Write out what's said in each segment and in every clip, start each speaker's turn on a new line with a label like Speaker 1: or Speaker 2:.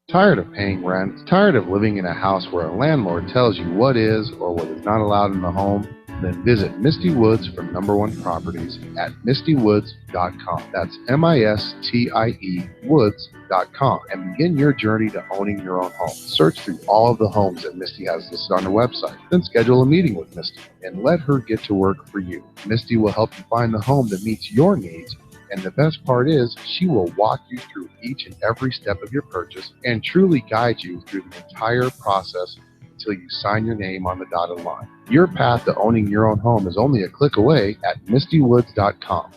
Speaker 1: Tired of paying rent? Tired of living in a house where a landlord tells you what is or what is not allowed in the home? Then visit Misty Woods from Number One Properties at mistywoods.com. That's MISTIE Woods.com and begin your journey to owning your own home. Search through all of the homes that Misty has listed on her website. Then schedule a meeting with Misty and let her get to work for you. Misty will help you find the home that meets your needs. And the best part is, she will walk you through each and every step of your purchase and truly guide you through the entire process until you sign your name on the dotted line. Your path to owning your own home is only a click away at mistywoods.com.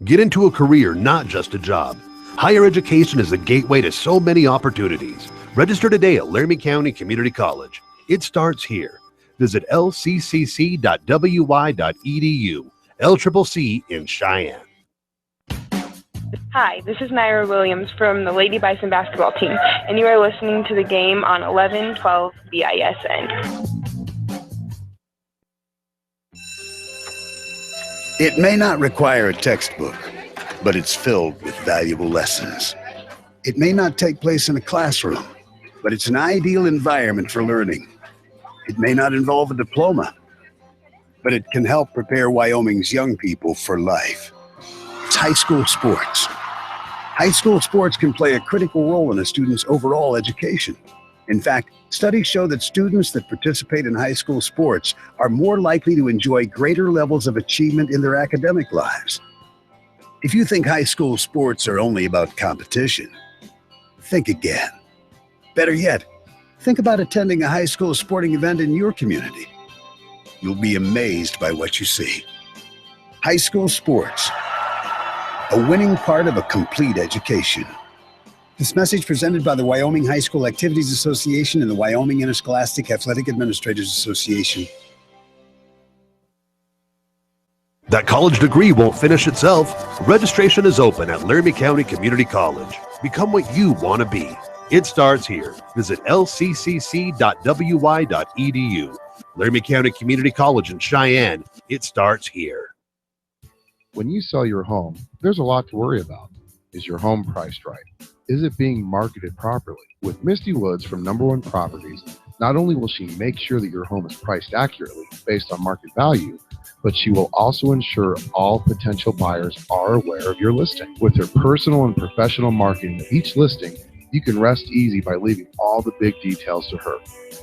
Speaker 2: Get into a career, not just a job. Higher education is the gateway to so many opportunities. Register today at Laramie County Community College. It starts here. Visit lccc.wy.edu. LCCC in Cheyenne.
Speaker 3: Hi, this is Naira Williams from the Lady Bison basketball team, and you are listening to the game on 1112 BISN.
Speaker 4: It may not require a textbook, but it's filled with valuable lessons. It may not take place in a classroom, but it's an ideal environment for learning. It may not involve a diploma, but it can help prepare Wyoming's young people for life. It's high school sports. High school sports can play a critical role in a student's overall education. In fact, studies show that students that participate in high school sports are more likely to enjoy greater levels of achievement in their academic lives. If you think high school sports are only about competition, think again. Better yet, think about attending a high school sporting event in your community. You'll be amazed by what you see. High school sports, a winning part of a complete education. This message presented by the Wyoming High School Activities Association and the Wyoming Interscholastic Athletic Administrators Association.
Speaker 2: That college degree won't finish itself. Registration is open at Laramie County Community College. Become what you want to be. It starts here. Visit lccc.wy.edu. Laramie County Community College in Cheyenne. It starts here.
Speaker 1: When you sell your home, there's a lot to worry about. Is your home priced right? Is it being marketed properly? With Misty Woods from Number One Properties, not only will she make sure that your home is priced accurately based on market value, but she will also ensure all potential buyers are aware of your listing. With her personal and professional marketing of each listing, you can rest easy by leaving all the big details to her.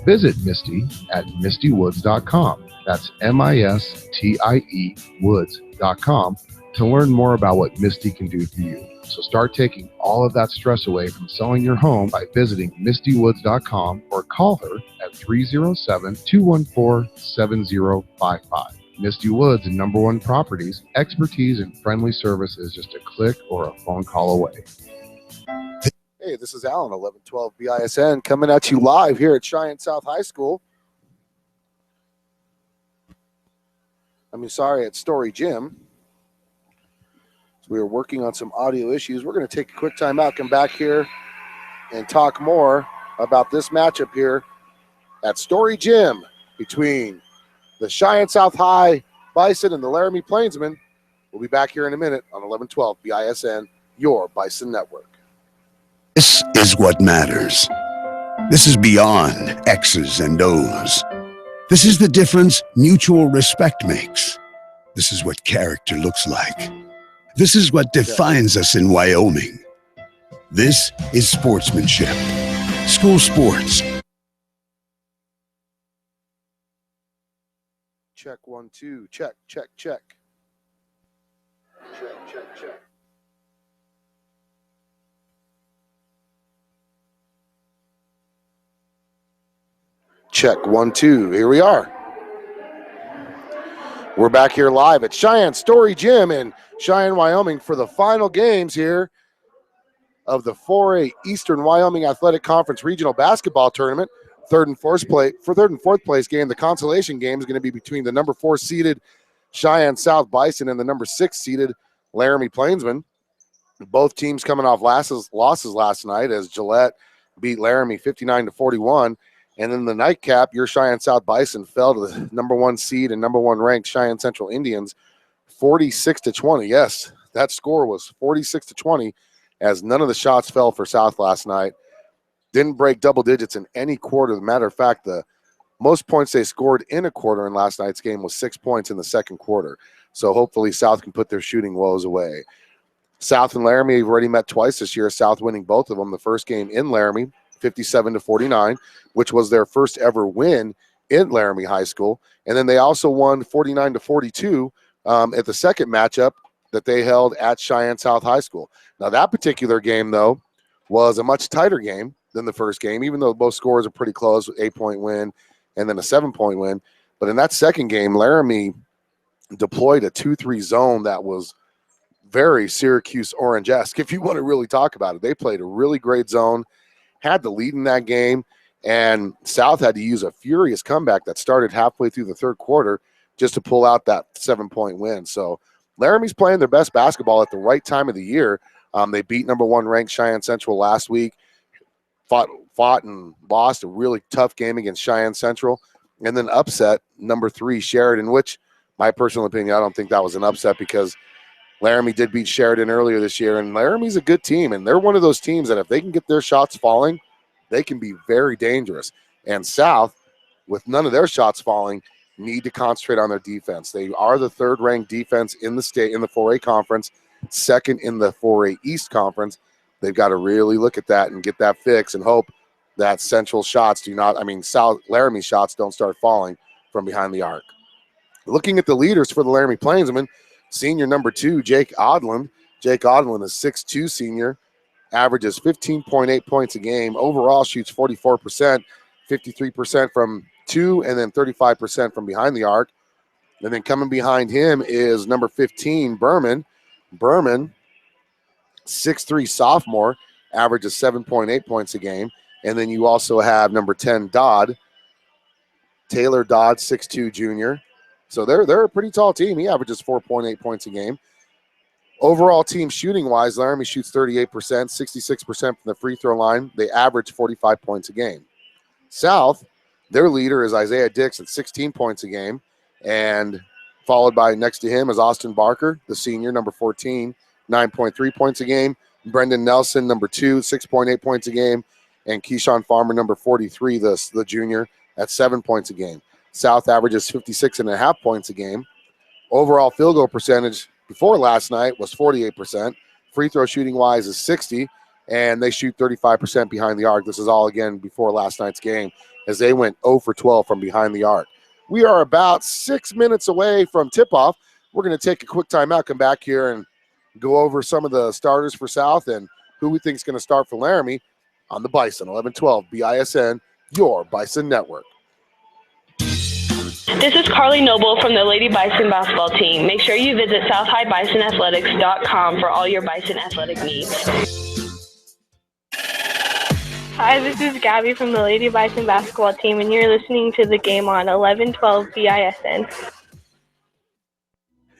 Speaker 1: Visit Misty at mistywoods.com. That's MISTIE Woods.com to learn more about what Misty can do for you. So start taking all of that stress away from selling your home by visiting mistywoods.com or call her at 307-214-7055. Misty Woods and Number One Properties, expertise and friendly service is just a click or a phone call away.
Speaker 5: Hey, this is Alan, 1112 BISN, coming at you live here at Cheyenne South High School. At Story Gym. So we were working on some audio issues. We're going to take a quick time out, come back here, and talk more about this matchup here at Story Gym between the Cheyenne South High Bison and the Laramie Plainsmen. We'll be back here in a minute on 1112 BISN, your Bison Network.
Speaker 4: This is what matters. This is beyond X's and O's. This is the difference mutual respect makes. This is what character looks like. This is what defines us in Wyoming. This is sportsmanship. School sports.
Speaker 5: Check 1, 2. Check, check, check. Check, check, check. Check 1, 2. Here we are. We're back here live at Cheyenne Story Gym in Cheyenne, Wyoming for the final games here of the 4A Eastern Wyoming Athletic Conference Regional Basketball Tournament. Third and fourth place game, the consolation game is going to be between the number 4 seeded Cheyenne South Bison and the number 6 seeded Laramie Plainsmen. Both teams coming off losses last night as Gillette beat Laramie 59-41. And then the nightcap, your Cheyenne South Bison fell to the number 1 seed and number 1 ranked Cheyenne Central Indians 46-20. Yes, That score was 46-20, as none of the shots fell for South last night. Didn't break double digits in any quarter. As a matter of fact, the most points they scored in a quarter in last night's game was 6 points in the second quarter. So hopefully South can put their shooting woes away. South and Laramie have already met twice this year, South winning both of them. The first game in Laramie, 57-49, which was their first ever win in Laramie High School. And then they also won 49-42 at the second matchup that they held at Cheyenne South High School. Now, that particular game, though, was a much tighter game than the first game, even though both scores are pretty close, 8-point win and then a 7-point win. But in that second game, Laramie deployed a 2-3 zone that was very Syracuse Orange-esque, if you want to really talk about it. They played a really great zone, had the lead in that game, and South had to use a furious comeback that started halfway through the third quarter just to pull out that 7-point win. So Laramie's playing their best basketball at the right time of the year. They beat number 1 ranked Cheyenne Central last week, fought and lost a really tough game against Cheyenne Central, and then upset number 3 Sheridan, which, my personal opinion, I don't think that was an upset because Laramie did beat Sheridan earlier this year, and Laramie's a good team, and they're one of those teams that if they can get their shots falling, they can be very dangerous. And South, with none of their shots falling, need to concentrate on their defense. They are the third-ranked defense in the state in the 4A conference, second in the 4A East conference. They've got to really look at that and get that fixed and hope that Central shots South Laramie shots don't start falling from behind the arc. Looking at the leaders for the Laramie Plainsmen, senior number 2, Jake Odland. Jake Odland is 6'2" senior, averages 15.8 points a game. Overall shoots 44%, 53% from 2, and then 35% from behind the arc. And then coming behind him is number 15, Berman. Berman, 6'3" sophomore, averages 7.8 points a game. And then you also have number 10, Dodd. Taylor Dodd, 6'2" junior. So they're a pretty tall team. He averages 4.8 points a game. Overall team shooting-wise, Laramie shoots 38%, 66% from the free throw line. They average 45 points a game. South, their leader is Isaiah Dix at 16 points a game, and followed by next to him is Austin Barker, the senior, number 14, 9.3 points a game. Brendan Nelson, number 2, 6.8 points a game, and Keyshawn Farmer, number 43, the junior, at 7 points a game. South averages 56.5 points a game. Overall field goal percentage before last night was 48%. Free throw shooting-wise is 60, and they shoot 35% behind the arc. This is all, again, before last night's game, as they went 0 for 12 from behind the arc. We are about 6 minutes away from tip-off. We're going to take a quick timeout, come back here, and go over some of the starters for South and who we think is going to start for Laramie on the Bison, 1112 BISN, your Bison Network.
Speaker 3: This is Carly Noble from the Lady Bison basketball team. Make sure you visit southhighbisonathletics.com for all your Bison athletic needs. Hi, this is Gabby from the Lady Bison basketball team, and you're listening to the game on 1112 BISN.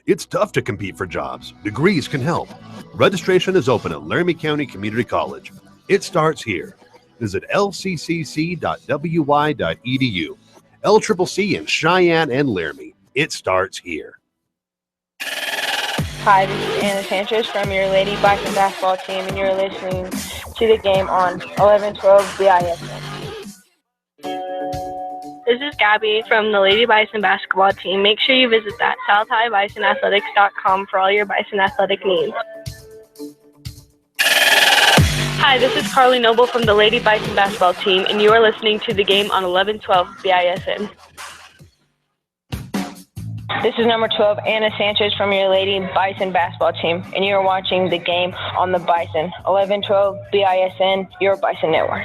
Speaker 2: It's tough to compete for jobs. Degrees can help. Registration is open at Laramie County Community College. It starts here. Visit lccc.wy.edu. LCCC in Cheyenne and Laramie. It starts here.
Speaker 3: Hi, this is Anna Sanchez from your Lady Bison basketball team, and you're listening to the game on 1112 BISN. This is Gabby from the Lady Bison basketball team. Make sure you visit that southhighbisonathletics.com for all your Bison athletic needs. Hi, this is Carly Noble from the Lady Bison basketball team, and you are listening to the game on 1112 BISN. This is number 12, Anna Sanchez from your Lady Bison basketball team, and you are watching the game on the Bison, 1112 BISN, your Bison Network.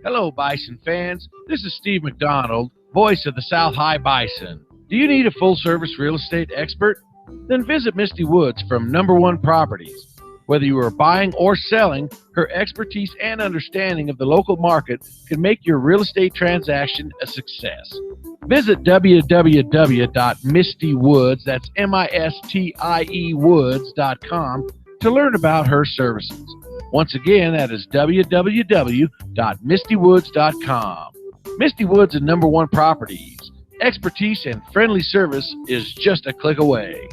Speaker 6: Hello, Bison fans. This is Steve McDonald, voice of the South High Bison. Do you need a full-service real estate expert? Then visit Misty Woods from Number One Properties. Whether you are buying or selling, her expertise and understanding of the local market can make your real estate transaction a success. Visit www.mistywoods, that's MISTIE woods.com, to learn about her services. Once again, that is www.mistywoods.com. Misty Woods and Number One Properties. Expertise and friendly service is just a click away.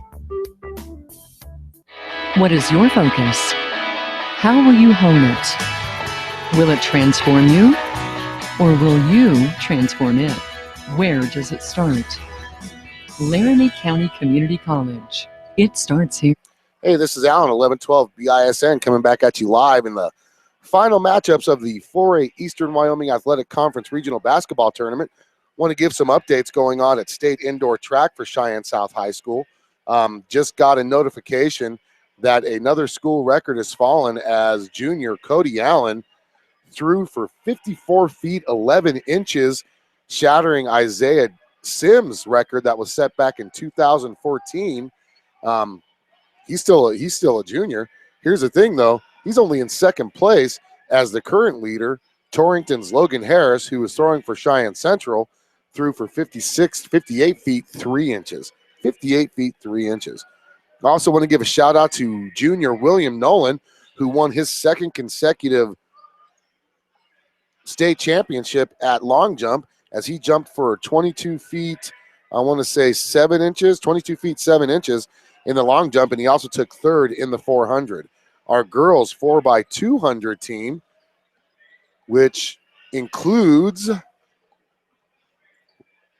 Speaker 7: What is your focus? How will you hone it? Will it transform you? Or will you transform it? Where does it start? Laramie County Community College. It starts here.
Speaker 5: Hey, this is Alan, 1112 BISN, coming back at you live in the final matchups of the 4A Eastern Wyoming Athletic Conference Regional Basketball Tournament. Want to give some updates going on at State Indoor Track for Cheyenne South High School. Just got a notification that another school record has fallen as junior Cody Allen threw for 54 feet 11 inches, shattering Isaiah Sims' record that was set back in 2014. He's still a junior. Here's the thing, though. He's only in second place as the current leader, Torrington's Logan Harris, who was throwing for Cheyenne Central, threw for 58 feet 3 inches. 58 feet 3 inches. I also want to give a shout out to junior William Nolan, who won his second consecutive state championship at long jump as he jumped for 22 feet, I want to say 7 inches, 22 feet 7 inches in the long jump, and he also took third in the 400. Our girls 4x200 team, which includes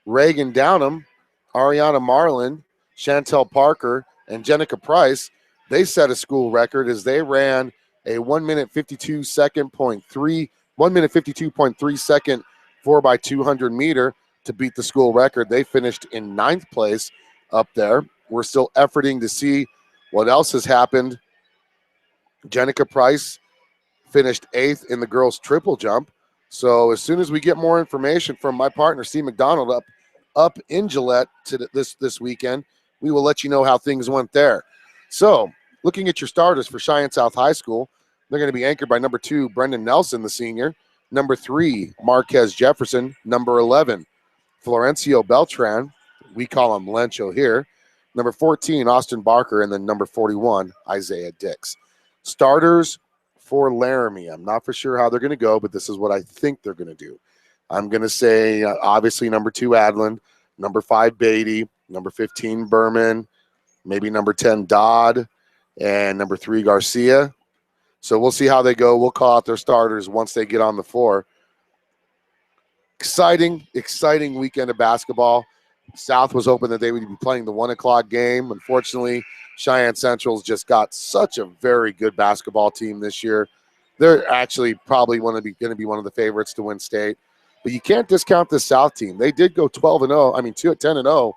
Speaker 5: Reagan Downham, Ariana Marlin, Chantel Parker, and Jenica Price, they set a school record as they ran a 1 minute 52 second 1 minute 52.3 second 4x200 meter to beat the school record. They finished in 9th place up there. We're still efforting to see what else has happened. Jenica Price finished 8th in the girls' triple jump. So as soon as we get more information from my partner, Steve McDonald, up in Gillette this weekend, we will let you know how things went there. So looking at your starters for Cheyenne South High School, they're going to be anchored by number 2, Brendan Nelson, the senior. Number 3, Marquez Jefferson. Number 11, Florencio Beltran. We call him Lencho here. Number 14, Austin Barker. And then number 41, Isaiah Dix. Starters for Laramie. I'm not for sure how they're going to go, but this is what I think they're going to do. I'm going to say, obviously, number 2, Adland. Number 5, Beatty. Number 15, Berman. Maybe number 10, Dodd. And number 3, Garcia. So we'll see how they go. We'll call out their starters once they get on the floor. Exciting weekend of basketball. South was hoping that they would be playing the 1 o'clock game. Unfortunately, Cheyenne Central's just got such a very good basketball team this year. They're actually probably going to be one of the favorites to win state. But you can't discount this South team. They did go 10-0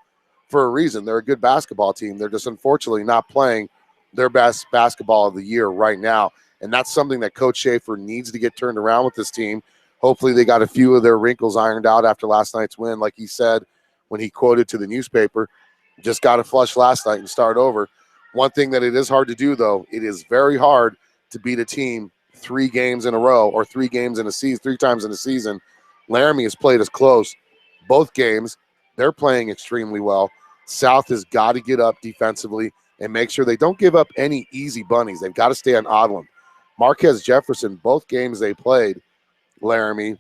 Speaker 5: for a reason. They're a good basketball team. They're just unfortunately not playing their best basketball of the year right now. And that's something that Coach Schaefer needs to get turned around with this team. Hopefully they got a few of their wrinkles ironed out after last night's win. Like he said when he quoted to the newspaper, just got to flush last night and start over. One thing that it is hard to do, though, it is very hard to beat a team 3 games in a row or 3 games in a season, 3 times in a season. Laramie has played us close both games. They're playing extremely well. South has got to get up defensively and make sure they don't give up any easy bunnies. They've got to stay on Odlum. Marquez Jefferson, both games they played, Laramie,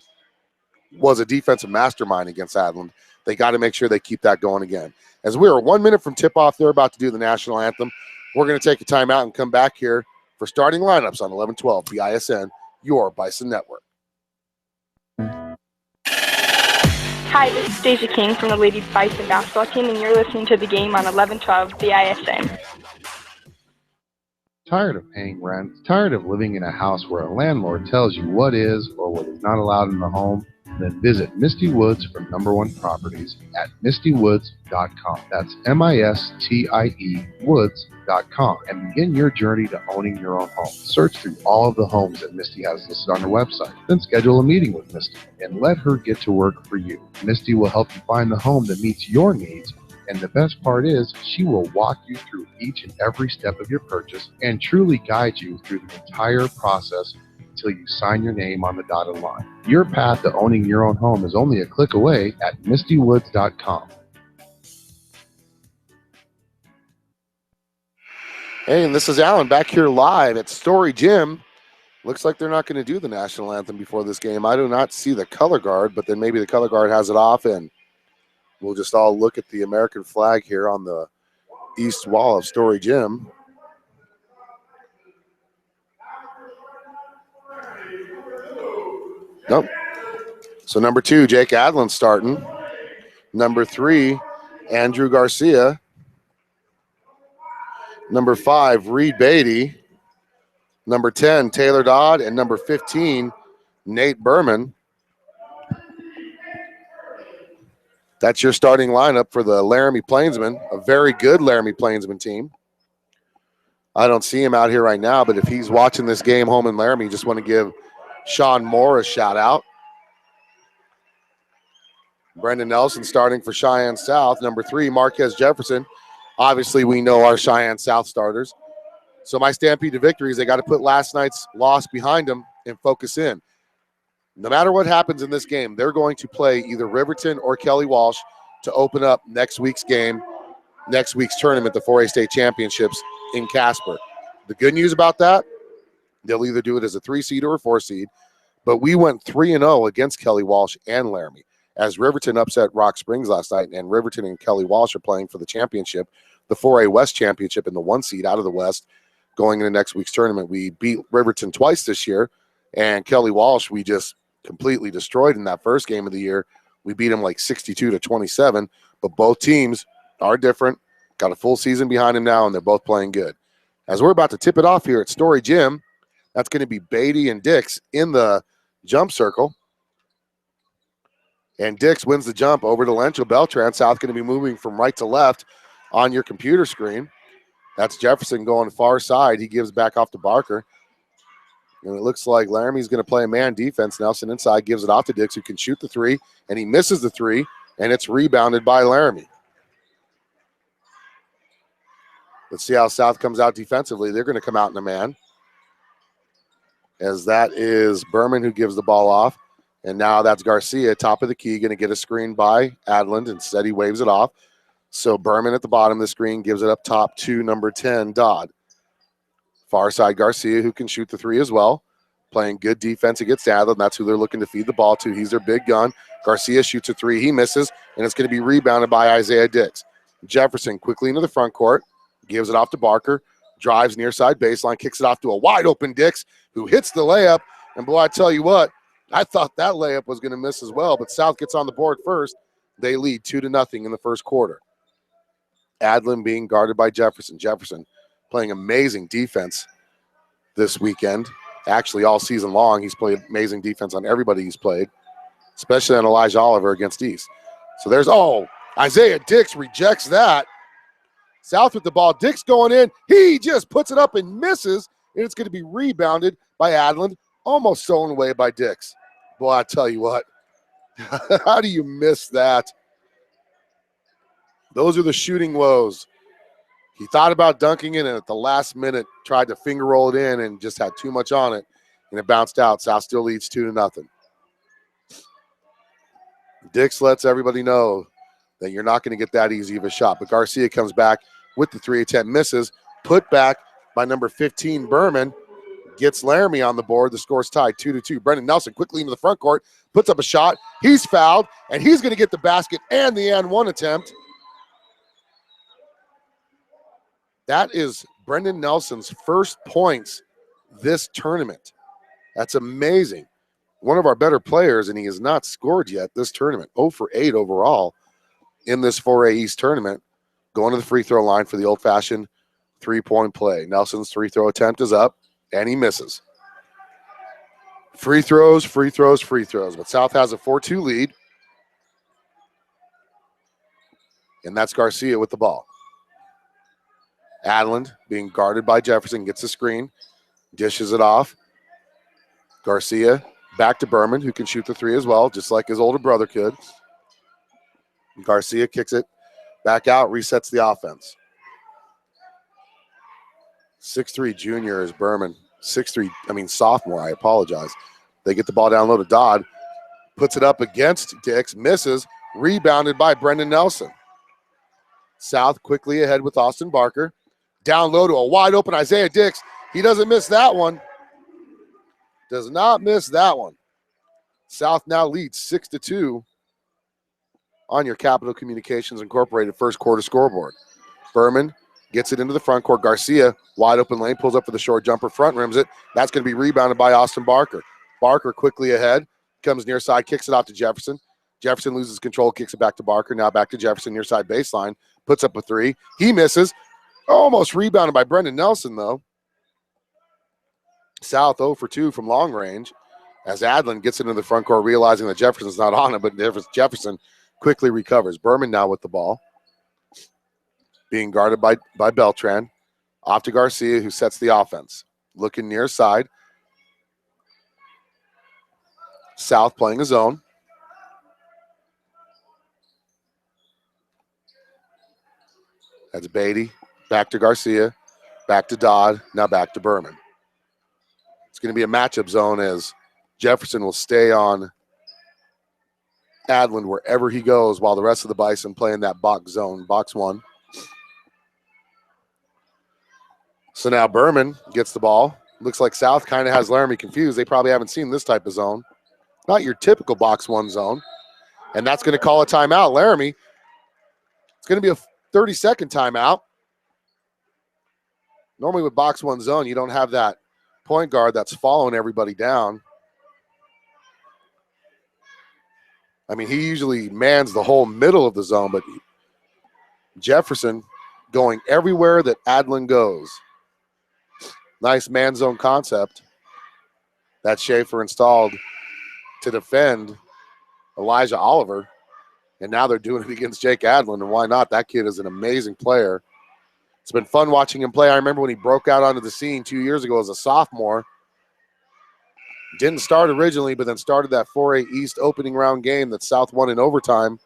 Speaker 5: was a defensive mastermind against Adland. They got to make sure they keep that going again. As we are 1 minute from tip-off, they're about to do the national anthem. We're going to take a timeout and come back here for starting lineups on 1112 BISN, your Bison Network.
Speaker 8: Hi, this is Stacey King from the Lady Bison basketball team, and you're listening to the game on 1112 BISN.
Speaker 1: Tired of paying rent? Tired of living in a house where a landlord tells you what is or what is not allowed in the home? Then visit Misty Woods from Number One Properties at mistywoods.com. That's MISTIE Woods.com and begin your journey to owning your own home. Search through all of the homes that Misty has listed on her website. Then schedule a meeting with Misty and let her get to work for you. Misty will help you find the home that meets your needs. And the best part is, she will walk you through each and every step of your purchase and truly guide you through the entire process until you sign your name on the dotted line. Your path to owning your own home is only a click away at mistywoods.com.
Speaker 5: Hey, and this is Alan back here live at Story Gym. Looks like they're not going to do the national anthem before this game. I do not see the color guard, but then maybe the color guard has it off, and we'll just all look at the American flag here on the east wall of Story Gym. Nope. So number 2, Jake Adlin starting. Number 3, Andrew Garcia. Number 5, Reed Beatty. Number 10, Taylor Dodd. And number 15, Nate Berman. That's your starting lineup for the Laramie Plainsmen, a very good Laramie Plainsmen team. I don't see him out here right now, but if he's watching this game home in Laramie, just want to give Sean Moore a shout out. Brendan Nelson starting for Cheyenne South. Number 3, Marquez Jefferson. Obviously, we know our Cheyenne South starters. So my Stampede to victory is they got to put last night's loss behind them and focus in. No matter what happens in this game, they're going to play either Riverton or Kelly Walsh to open up next week's game, next week's tournament, the 4A state championships in Casper. The good news about that, they'll either do it as a 3 seed or a 4 seed, but we went 3-0 against Kelly Walsh and Laramie, as Riverton upset Rock Springs last night, and Riverton and Kelly Walsh are playing for the championship, the 4A West championship, in the 1 seed out of the West going into next week's tournament. We beat Riverton twice this year, and Kelly Walsh we just completely destroyed in that first game of the year. We beat them like 62-27, but both teams are different, got a full season behind them now, and they're both playing good. As we're about to tip it off here at Story Gym, that's going to be Beatty and Dix in the jump circle. And Dix wins the jump over to Lencho Beltran. South going to be moving from right to left on your computer screen. That's Jefferson going far side. He gives back off to Barker. And it looks like Laramie's going to play a man defense. Nelson inside gives it off to Dix, who can shoot the 3, and he misses the 3, and it's rebounded by Laramie. Let's see how South comes out defensively. They're going to come out in a man, as that is Berman who gives the ball off. And now that's Garcia, top of the key, going to get a screen by Adland. Instead, he waves it off. So Berman at the bottom of the screen gives it up top to number 10, Dodd. Far side Garcia, who can shoot the 3 as well. Playing good defense against Adland. That's who they're looking to feed the ball to. He's their big gun. Garcia shoots a 3. He misses, and it's going to be rebounded by Isaiah Dix. Jefferson quickly into the front court. Gives it off to Barker. Drives near side baseline. Kicks it off to a wide open Dix, who hits the layup. And boy, I tell you what, I thought that layup was going to miss as well, but South gets on the board first. They lead 2-0 in the first quarter. Adlin being guarded by Jefferson. Jefferson playing amazing defense this weekend. Actually, all season long, he's played amazing defense on everybody he's played, especially on Elijah Oliver against East. So there's, Isaiah Dix rejects that. South with the ball. Dix going in. He just puts it up and misses, and it's going to be rebounded by Adlin, almost stolen away by Dix. Boy, I tell you what, how do you miss that? Those are the shooting woes. He thought about dunking it, and at the last minute tried to finger roll it in and just had too much on it, and it bounced out. South still leads 2-0. Dix lets everybody know that you're not going to get that easy of a shot, but Garcia comes back with the 3 attempt, misses, put back by number 15, Berman, gets Laramie on the board. The score's tied 2-2. Brendan Nelson quickly into the front court, puts up a shot. He's fouled, and he's going to get the basket and the and 1 attempt. That is Brendan Nelson's first points this tournament. That's amazing. One of our better players, and he has not scored yet this tournament. 0 for 8 overall in this 4A East tournament. Going to the free throw line for the old-fashioned three-point play. Nelson's free throw attempt is up, and he misses. Free throws, free throws, free throws. But South has a 4-2 lead. And that's Garcia with the ball. Adland being guarded by Jefferson, gets a screen, dishes it off. Garcia back to Berman, who can shoot the 3 as well, just like his older brother could. Garcia kicks it back out, resets the offense. 6'3" junior is Berman. Sophomore, I apologize. They get the ball down low to Dodd, puts it up against Dix, misses, rebounded by Brendan Nelson. South quickly ahead with Austin Barker. Down low to a wide open Isaiah Dix. He doesn't miss that one. Does not miss that one. South now leads 6-2 on your Capital Communications Incorporated first quarter scoreboard. Berman gets it into the front court. Garcia, wide open lane, pulls up for the short jumper, front rims it. That's going to be rebounded by Austin Barker. Barker quickly ahead, comes near side, kicks it off to Jefferson. Jefferson loses control, kicks it back to Barker. Now back to Jefferson, near side baseline. Puts up a three. He misses. Almost rebounded by Brendan Nelson, though. South 0 for 2 from long range as Adlin gets into the front court, realizing that Jefferson's not on it, but Jefferson quickly recovers. Berman now with the ball, being guarded by Beltran. Off to Garcia, who sets the offense. Looking near side. South playing a zone. That's Beatty. Back to Garcia. Back to Dodd. Now back to Berman. It's going to be a matchup zone as Jefferson will stay on Adlin wherever he goes while the rest of the Bison play in that box zone, box one. So now Berman gets the ball. Looks like South kind of has Laramie confused. They probably haven't seen this type of zone. Not your typical box one zone. And that's going to call a timeout. Laramie, it's going to be a 30-second timeout. Normally with box one zone, you don't have that point guard that's following everybody down. I mean, he usually mans the whole middle of the zone, but Jefferson going everywhere that Adlin goes. Nice man zone concept that Schaefer installed to defend Elijah Oliver. And now they're doing it against Jake Adlin, and why not? That kid is an amazing player. It's been fun watching him play. I remember when he broke out onto the scene 2 years ago as a sophomore. Didn't start originally, but then started that 4A East opening round game that South won in overtime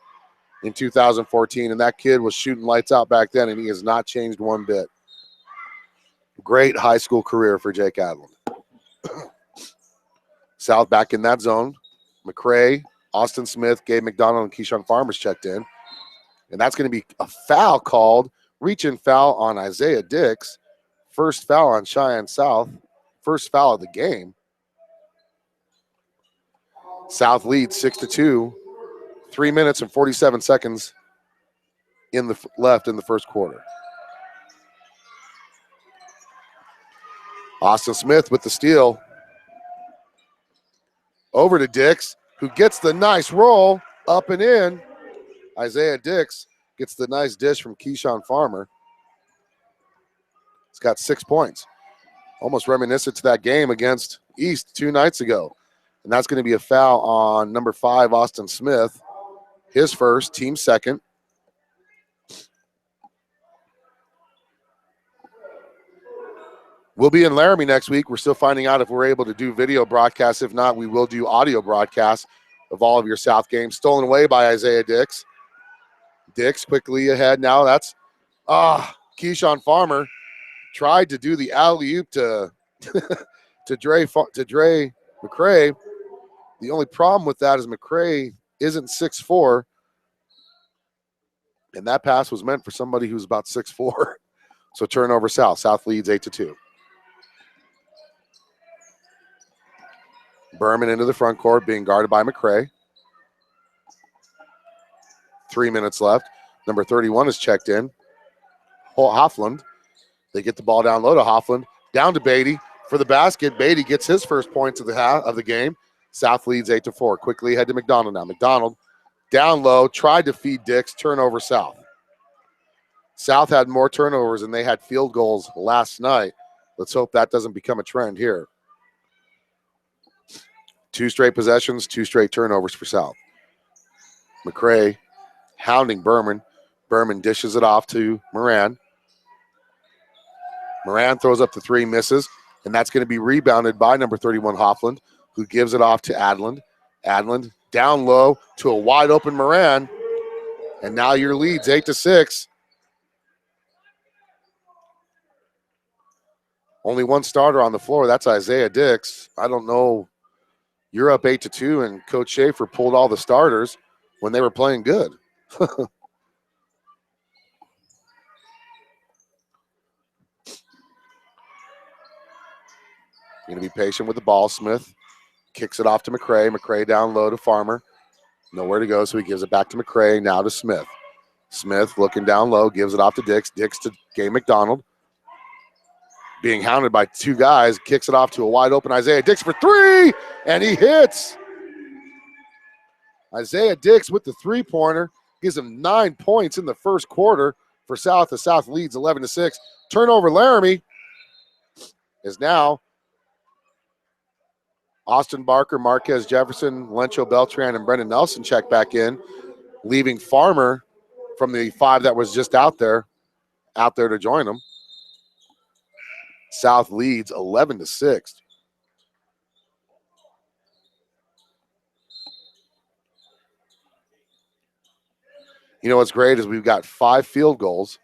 Speaker 5: in 2014. And that kid was shooting lights out back then, and he has not changed one bit. Great high school career for Jake Adlin. South back in that zone. McCray, Austin Smith, Gabe McDonald, and Keyshawn Farmers checked in. And that's going to be a foul called. Reach-in foul on Isaiah Dix. First foul on Cheyenne South. First foul of the game. South leads 6-2. 3 minutes and 47 seconds left in the first quarter. Austin Smith with the steal. Over to Dix, who gets the nice roll up and in. Isaiah Dix gets the nice dish from Keyshawn Farmer. He's got 6 points. Almost reminiscent to that game against East 2 nights ago. And that's going to be a foul on number 5, Austin Smith. His first, team second. We'll be in Laramie next week. We're still finding out if we're able to do video broadcasts. If not, we will do audio broadcasts of all of your South games. Stolen away by Isaiah Dix. Dix quickly ahead now. That's Keyshawn Farmer tried to do the alley-oop to Dre McCray. The only problem with that is McCray isn't 6'4", and that pass was meant for somebody who's about 6'4". So turnover South. South leads 8-2. Berman into the front court, being guarded by McCray. 3 minutes left. Number 31 is checked in. Hoffland. They get the ball down low to Hoffland. Down to Beatty for the basket. Beatty gets his first points of the game. South leads 8-4. Quickly ahead to McDonald now. McDonald down low, tried to feed Dix. Turnover South. South had more turnovers than they had field goals last night. Let's hope that doesn't become a trend here. 2 straight possessions, 2 straight turnovers for South. McCray hounding Berman. Berman dishes it off to Moran. Moran throws up the 3, misses, and that's going to be rebounded by number 31, Hoffland, who gives it off to Adland. Adland down low to a wide open Moran, and now your lead's 8-6. Only one starter on the floor. That's Isaiah Dix. I don't know. You're up 8-2, and Coach Schaefer pulled all the starters when they were playing good. Going to be patient with the ball. Smith kicks it off to McCray. McCray down low to Farmer. Nowhere to go, so he gives it back to McCray. Now to Smith. Smith looking down low, gives it off to Dix. Dix to Gabe McDonald. Being hounded by 2 guys, kicks it off to a wide open Isaiah Dix for 3, and he hits. Isaiah Dix with the three-pointer gives them 9 points in the first quarter for South. The South leads 11-6. Turnover, Laramie is now Austin Barker, Marquez Jefferson, Lencho Beltran, and Brendan Nelson check back in, leaving Farmer from the 5 that was just out there to join them. South leads 11-6. You know what's great is we've got 5 field goals.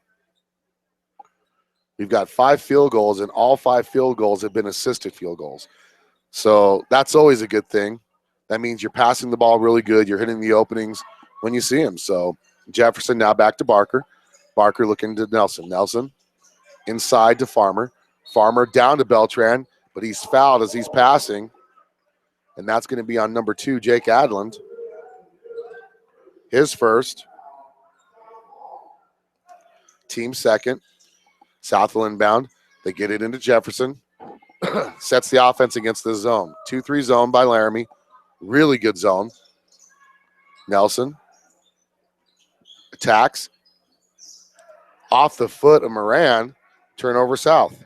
Speaker 5: We've got 5 field goals, and all 5 field goals have been assisted field goals. So that's always a good thing. That means you're passing the ball really good. You're hitting the openings when you see them. So Jefferson now back to Barker. Barker looking to Nelson. Nelson inside to Farmer. Farmer down to Beltran, but he's fouled as he's passing. And that's going to be on number 2, Jake Adland. His first. Team second. South will inbound. They get it into Jefferson. Sets the offense against the zone. 2-3 zone by Laramie. Really good zone. Nelson attacks. Off the foot of Moran. Turnover South.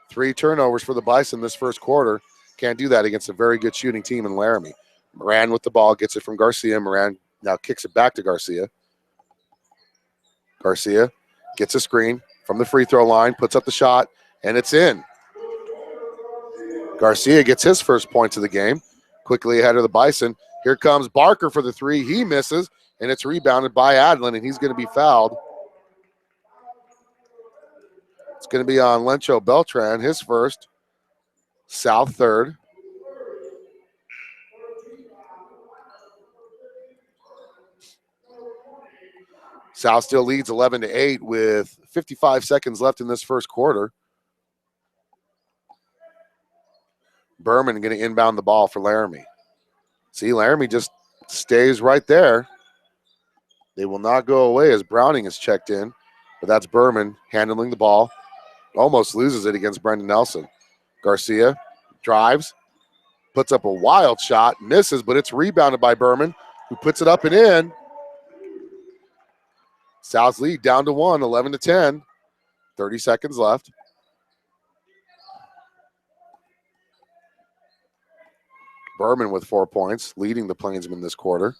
Speaker 5: 3 turnovers for the Bison this first quarter. Can't do that against a very good shooting team in Laramie. Moran with the ball, gets it from Garcia. Moran now kicks it back to Garcia. Garcia gets a screen from the free throw line, puts up the shot, and it's in. Garcia gets his first points of the game. Quickly ahead of the Bison. Here comes Barker for the 3. He misses, and it's rebounded by Adlin, and he's going to be fouled. It's going to be on Lencho Beltran, his first. South third. South still leads 11-8 with 55 seconds left in this first quarter. Berman going to inbound the ball for Laramie. See, Laramie just stays right there. They will not go away as Browning is checked in, but that's Berman handling the ball. Almost loses it against Brendan Nelson. Garcia drives, puts up a wild shot, misses, but it's rebounded by Berman, who puts it up and in. South's lead down to 1, 11-10. 30 seconds left. Berman with 4 points, leading the Plainsmen this quarter.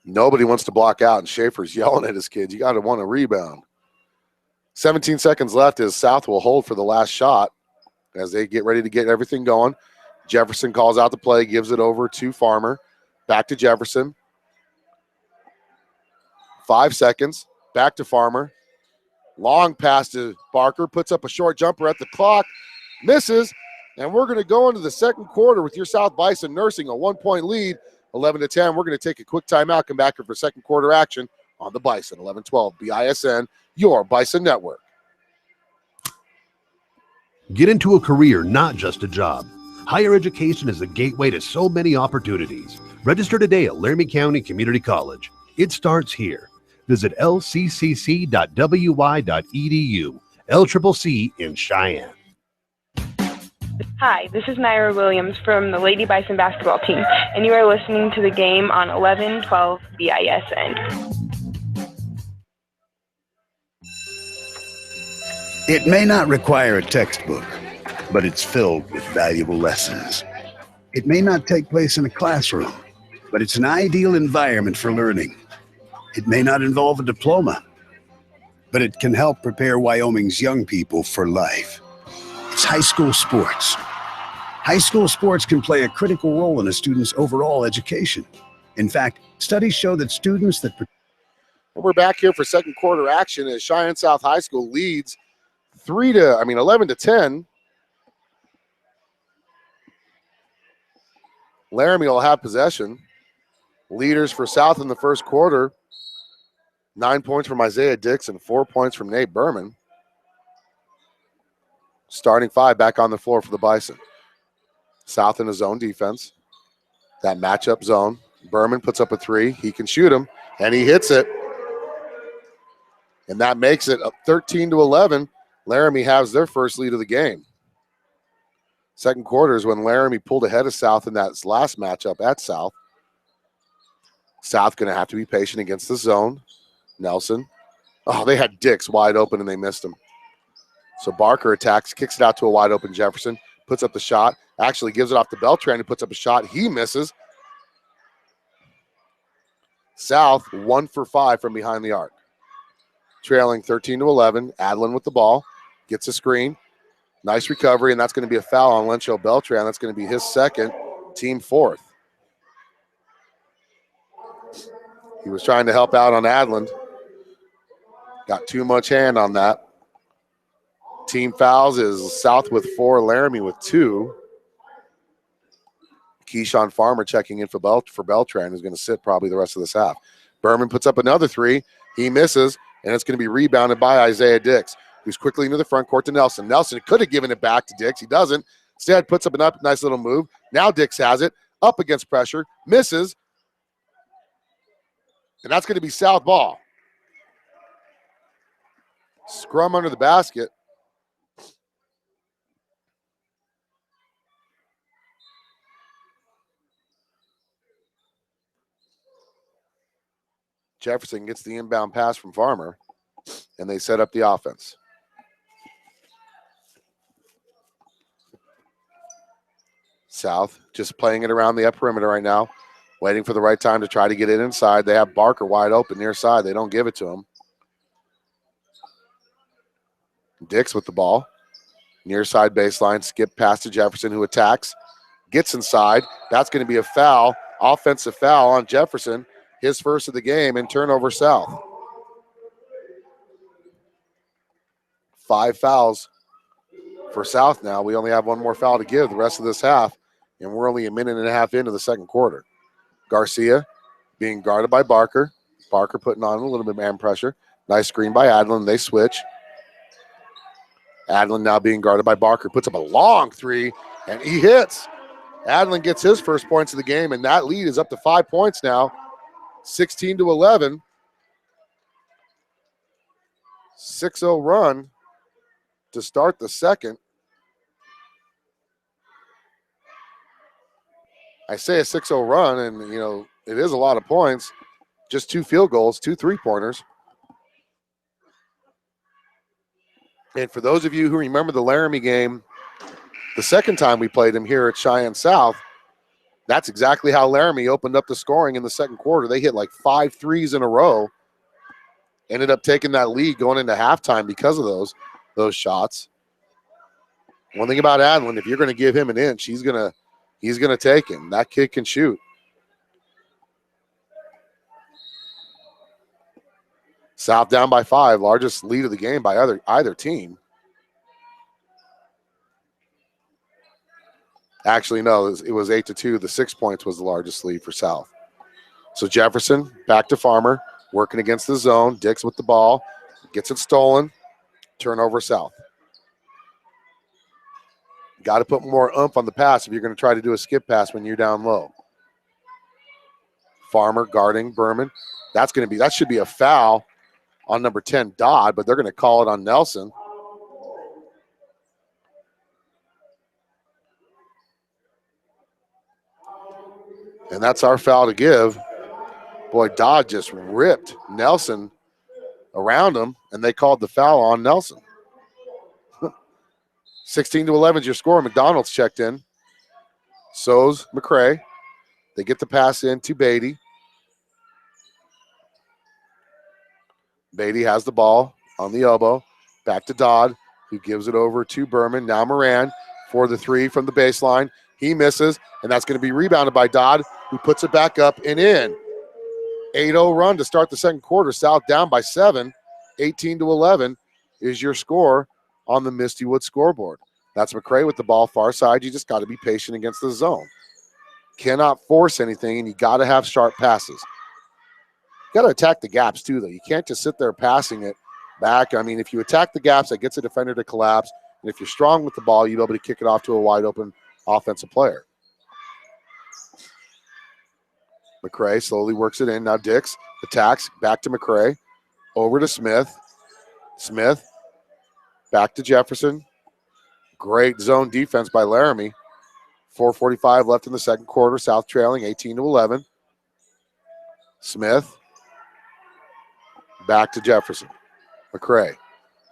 Speaker 5: Nobody wants to block out, and Schaefer's yelling at his kids, you got to want a rebound. 17 seconds left as South will hold for the last shot as they get ready to get everything going. Jefferson calls out the play, gives it over to Farmer. Back to Jefferson. 5 seconds. Back to Farmer. Long pass to Barker. Puts up a short jumper at the clock. Misses. And we're going to go into the second quarter with your South Bison nursing a 1-point lead, 11-10. We're going to take a quick timeout, come back for second quarter action on the Bison, 11-12 BISN, your Bison Network.
Speaker 2: Get into a career, not just a job. Higher education is the gateway to so many opportunities. Register today at Laramie County Community College. It starts here. Visit lccc.wy.edu. LCCC in Cheyenne.
Speaker 8: Hi, this is Naira Williams from the Lady Bison basketball team, and you are listening to the game on 11-12 BISN.
Speaker 4: It may not require a textbook, but it's filled with valuable lessons. It may not take place in a classroom, but it's an ideal environment for learning. It may not involve a diploma, but it can help prepare Wyoming's young people for life. It's high school sports. High school sports can play a critical role in a student's overall education. In fact, studies show that students that...
Speaker 5: We're back here for second quarter action as Cheyenne South High School leads 11-10. Laramie will have possession. Leaders for South in the first quarter. 9 points from Isaiah Dixon, 4 points from Nate Berman. Starting 5 back on the floor for the Bison. South in a zone defense. That matchup zone. Berman puts up a 3. He can shoot him, and he hits it. And that makes it 13-11. Laramie has their first lead of the game. Second quarter is when Laramie pulled ahead of South in that last matchup at South. South going to have to be patient against the zone. Nelson. Oh, they had Dix wide open and they missed him. So Barker attacks, kicks it out to a wide open Jefferson, puts up the shot, actually gives it off to Beltran, who puts up a shot. He misses. South 1 for 5 from behind the arc. Trailing 13-11. Adlin with the ball, gets a screen. Nice recovery, and that's going to be a foul on Lencho Beltran. That's going to be his second, team fourth. He was trying to help out on Adlin. Got too much hand on that. Team fouls is South with 4, Laramie with 2. Keyshawn Farmer checking in for Beltran, who's going to sit probably the rest of this half. Berman puts up another 3. He misses, and it's going to be rebounded by Isaiah Dix, who's quickly into the front court to Nelson. Nelson could have given it back to Dix. He doesn't. Instead, puts up a nice little move. Now Dix has it. Up against pressure. Misses. And that's going to be South ball. Scrum under the basket. Jefferson gets the inbound pass from Farmer, and they set up the offense. South just playing it around the perimeter right now, waiting for the right time to try to get it inside. They have Barker wide open near side. They don't give it to him. Dix with the ball. Near side baseline, skip pass to Jefferson, who attacks. Gets inside. That's going to be a foul, offensive foul on Jefferson. His first of the game, and turnover South. 5 fouls for South now. We only have 1 more foul to give the rest of this half, and we're only a minute and a half into the second quarter. Garcia being guarded by Barker. Barker putting on a little bit of man pressure. Nice screen by Adlin. They switch. Adlin now being guarded by Barker. Puts up a long 3, and he hits. Adlin gets his first points of the game, and that lead is up to 5 points now. 16-11. 6-0 run to start the second. I say a 6-0 run, and, it is a lot of points. Just 2 field goals, 2 3-pointers. And for those of you who remember the Laramie game, the second time we played them here at Cheyenne South, that's exactly how Laramie opened up the scoring in the second quarter. They hit like 5 threes in a row. Ended up taking that lead going into halftime because of those shots. One thing about Adlin, if you're going to give him an inch, he's going to take him. That kid can shoot. South down by 5, largest lead of the game by either team. Actually, no, it was 8-2. The 6 points was the largest lead for South. So Jefferson back to Farmer, working against the zone. Dix with the ball, gets it stolen. Turnover South. Got to put more oomph on the pass if you're going to try to do a skip pass when you're down low. Farmer guarding Berman. That should be a foul on number 10, Dodd, but they're going to call it on Nelson. And that's our foul to give. Boy, Dodd just ripped Nelson around him, and they called the foul on Nelson. 16-11 is your score. McDonald's checked in. So's McCray. They get the pass in to Beatty. Beatty has the ball on the elbow. Back to Dodd, who gives it over to Berman. Now Moran for the 3 from the baseline. He misses, and that's going to be rebounded by Dodd, who puts it back up and in. 8-0 run to start the second quarter. South down by 7. 18-11 is your score on the Misty Woods scoreboard. That's McCray with the ball far side. You just got to be patient against the zone. Cannot force anything, and you got to have sharp passes. You got to attack the gaps too, though. You can't just sit there passing it back. I mean, if you attack the gaps, that gets a defender to collapse. And if you're strong with the ball, you'll be able to kick it off to a wide open offensive player. McCray slowly works it in. Now Dix attacks. Back to McCray. Over to Smith. Smith. Back to Jefferson. Great zone defense by Laramie. 4:45 left in the second quarter. South trailing 18-11. Smith. Back to Jefferson. McCray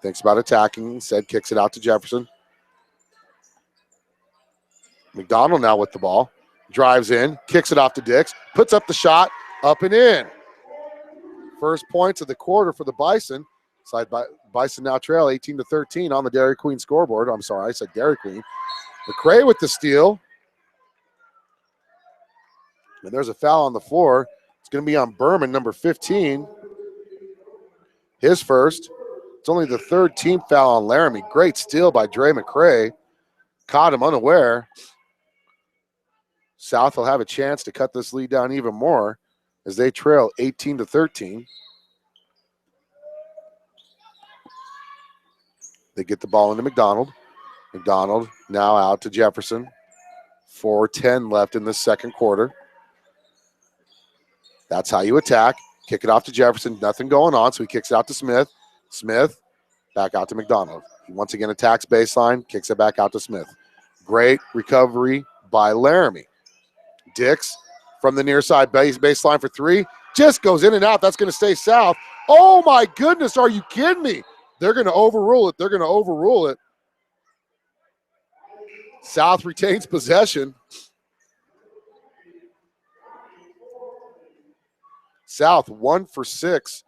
Speaker 5: thinks about attacking. Instead, kicks it out to Jefferson. McDonald now with the ball. Drives in. Kicks it off to Dix. Puts up the shot. Up and in. First points of the quarter for the Bison. Bison now trail 18-13 on the Dairy Queen scoreboard. I'm sorry, I said Dairy Queen. McCray with the steal. And there's a foul on the floor. It's going to be on Berman, number 15. His first. It's only the third team foul on Laramie. Great steal by Dre McCray. Caught him unaware. South will have a chance to cut this lead down even more as they trail 18-13. They get the ball into McDonald. McDonald now out to Jefferson. 4:10 left in the second quarter. That's how you attack. Kick it off to Jefferson. Nothing going on, so he kicks it out to Smith. Smith back out to McDonald. He once again attacks baseline, kicks it back out to Smith. Great recovery by Laramie. Dix from the near side baseline for three. Just goes in and out. That's going to stay South. Oh, my goodness. Are you kidding me? They're going to overrule it. They're going to overrule it. South retains possession. South 1 for 6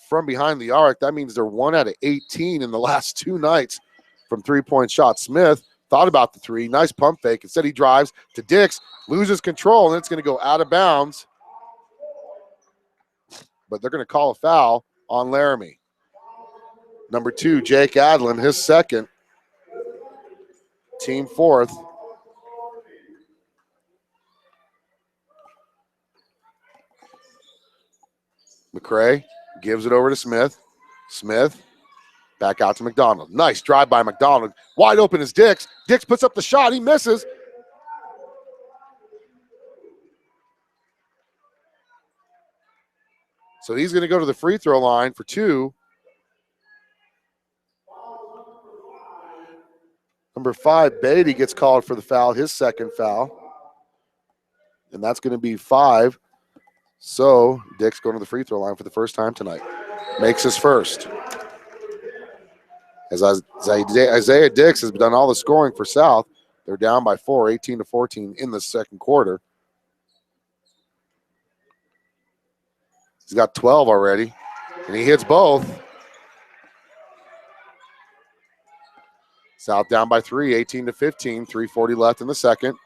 Speaker 5: from behind the arc. That means they're 1 out of 18 in the last 2 nights from three-point shots. Smith thought about the three. Nice pump fake. Instead, he drives to Dix, loses control, and it's going to go out of bounds. But they're going to call a foul on Laramie. Number 2, Jake Adlin, his second. Team fourth. McCray gives it over to Smith. Smith back out to McDonald. Nice drive by McDonald. Wide open is Dix. Dix puts up the shot. He misses. So he's going to go to the free throw line for 2. Number 5, Beatty gets called for the foul, his second foul. And that's going to be 5. So Dix going to the free throw line for the first time tonight. Makes his first. As Isaiah Dix has done all the scoring for South, they're down by 4, 18-14 in the second quarter. He's got 12 already, and he hits both. South down by 3, 18-15, 3:40 left in the second.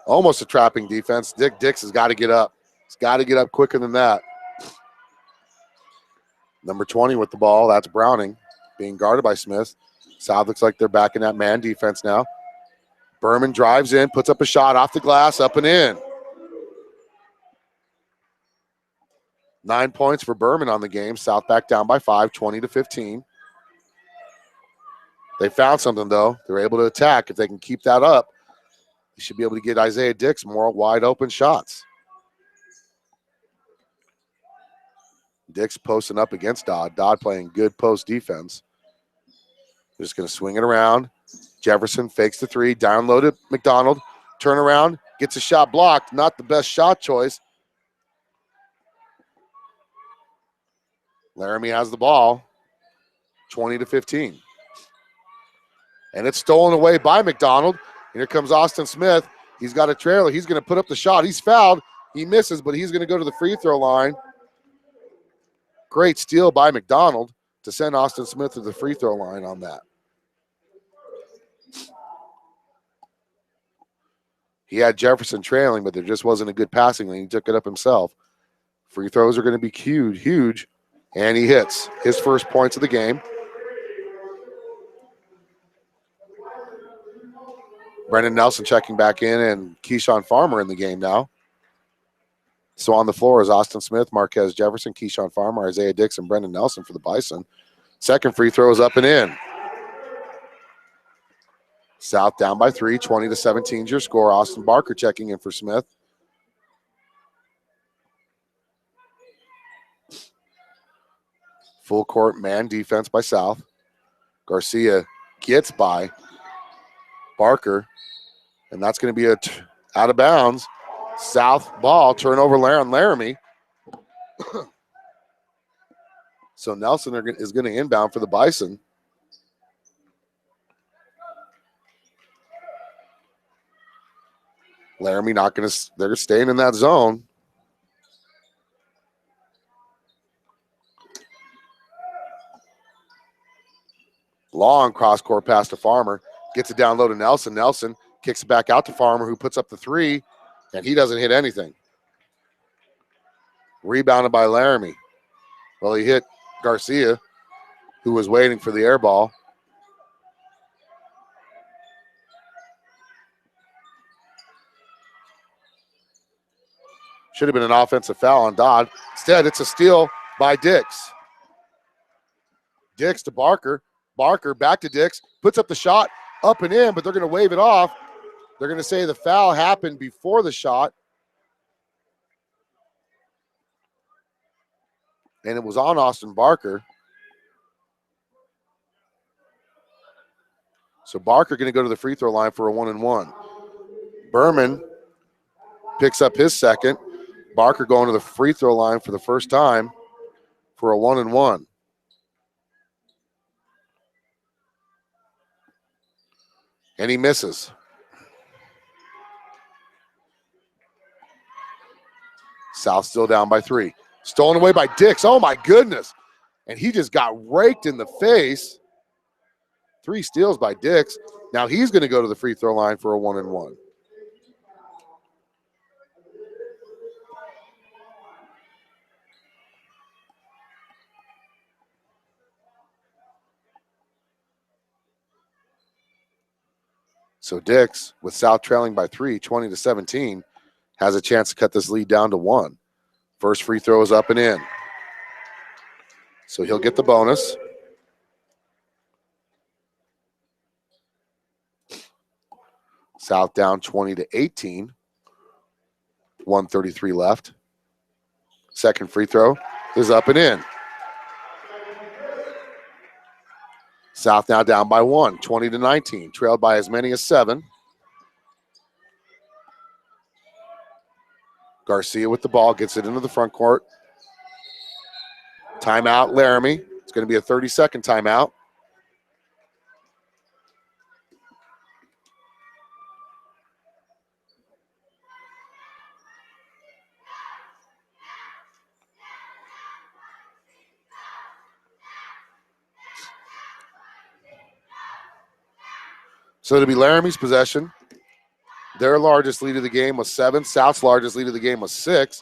Speaker 5: Almost a trapping defense. Dix has got to get up. He's got to get up quicker than that. Number 20 with the ball. That's Browning being guarded by Smith. South looks like they're back in that man defense now. Berman drives in, puts up a shot off the glass, up and in. 9 points for Berman on the game. South back down by 5, 20-15. They found something, though. They're able to attack. If they can keep that up, they should be able to get Isaiah Dix more wide open shots. Dix posting up against Dodd. Dodd playing good post defense. They're just going to swing it around. Jefferson fakes the three, downloaded McDonald. Turn around, gets a shot blocked. Not the best shot choice. Laramie has the ball, 20-15. And it's stolen away by McDonald. Here comes Austin Smith. He's got a trailer. He's going to put up the shot. He's fouled. He misses, but he's going to go to the free throw line. Great steal by McDonald to send Austin Smith to the free throw line on that. He had Jefferson trailing, but there just wasn't a good passing lane. He took it up himself. Free throws are going to be huge. And he hits his first points of the game. Brendan Nelson checking back in, and Keyshawn Farmer in the game now. So on the floor is Austin Smith, Marquez Jefferson, Keyshawn Farmer, Isaiah Dix, and Brendan Nelson for the Bison. Second free throw is up and in. South down by 3, 20-17 is your score. Austin Barker checking in for Smith. Full court man defense by South. Garcia gets by Barker, and that's going to be out of bounds. South ball, turnover on Laramie. So Nelson is going to inbound for the Bison. Laramie not going to, they're staying in that zone. Long cross-court pass to Farmer. Gets it down low to Nelson. Nelson kicks it back out to Farmer, who puts up the three, and he doesn't hit anything. Rebounded by Laramie. Well, he hit Garcia, who was waiting for the air ball. Should have been an offensive foul on Dodd. Instead, it's a steal by Dix. Dix to Barker. Barker back to Dix. Puts up the shot, up and in, but they're going to wave it off. They're going to say the foul happened before the shot. And it was on Austin Barker. So Barker going to go to the free throw line for a 1-and-1. Berman picks up his second. Barker going to the free throw line for the first time for a 1-and-1. And he misses. South still down by 3. Stolen away by Dix. Oh, my goodness. And he just got raked in the face. 3 steals by Dix. Now he's going to go to the free throw line for a 1-and-1. So Dix, with South trailing by 3, 20-17, has a chance to cut this lead down to 1. First free throw is up and in. So he'll get the bonus. South down 20-18. 1:33 left. Second free throw is up and in. South now down by 1, 20-19, trailed by as many as 7. Garcia with the ball, gets it into the front court. Timeout, Laramie. It's going to be a 30-second timeout. So it'll be Laramie's possession. Their largest lead of the game was 7. South's largest lead of the game was 6.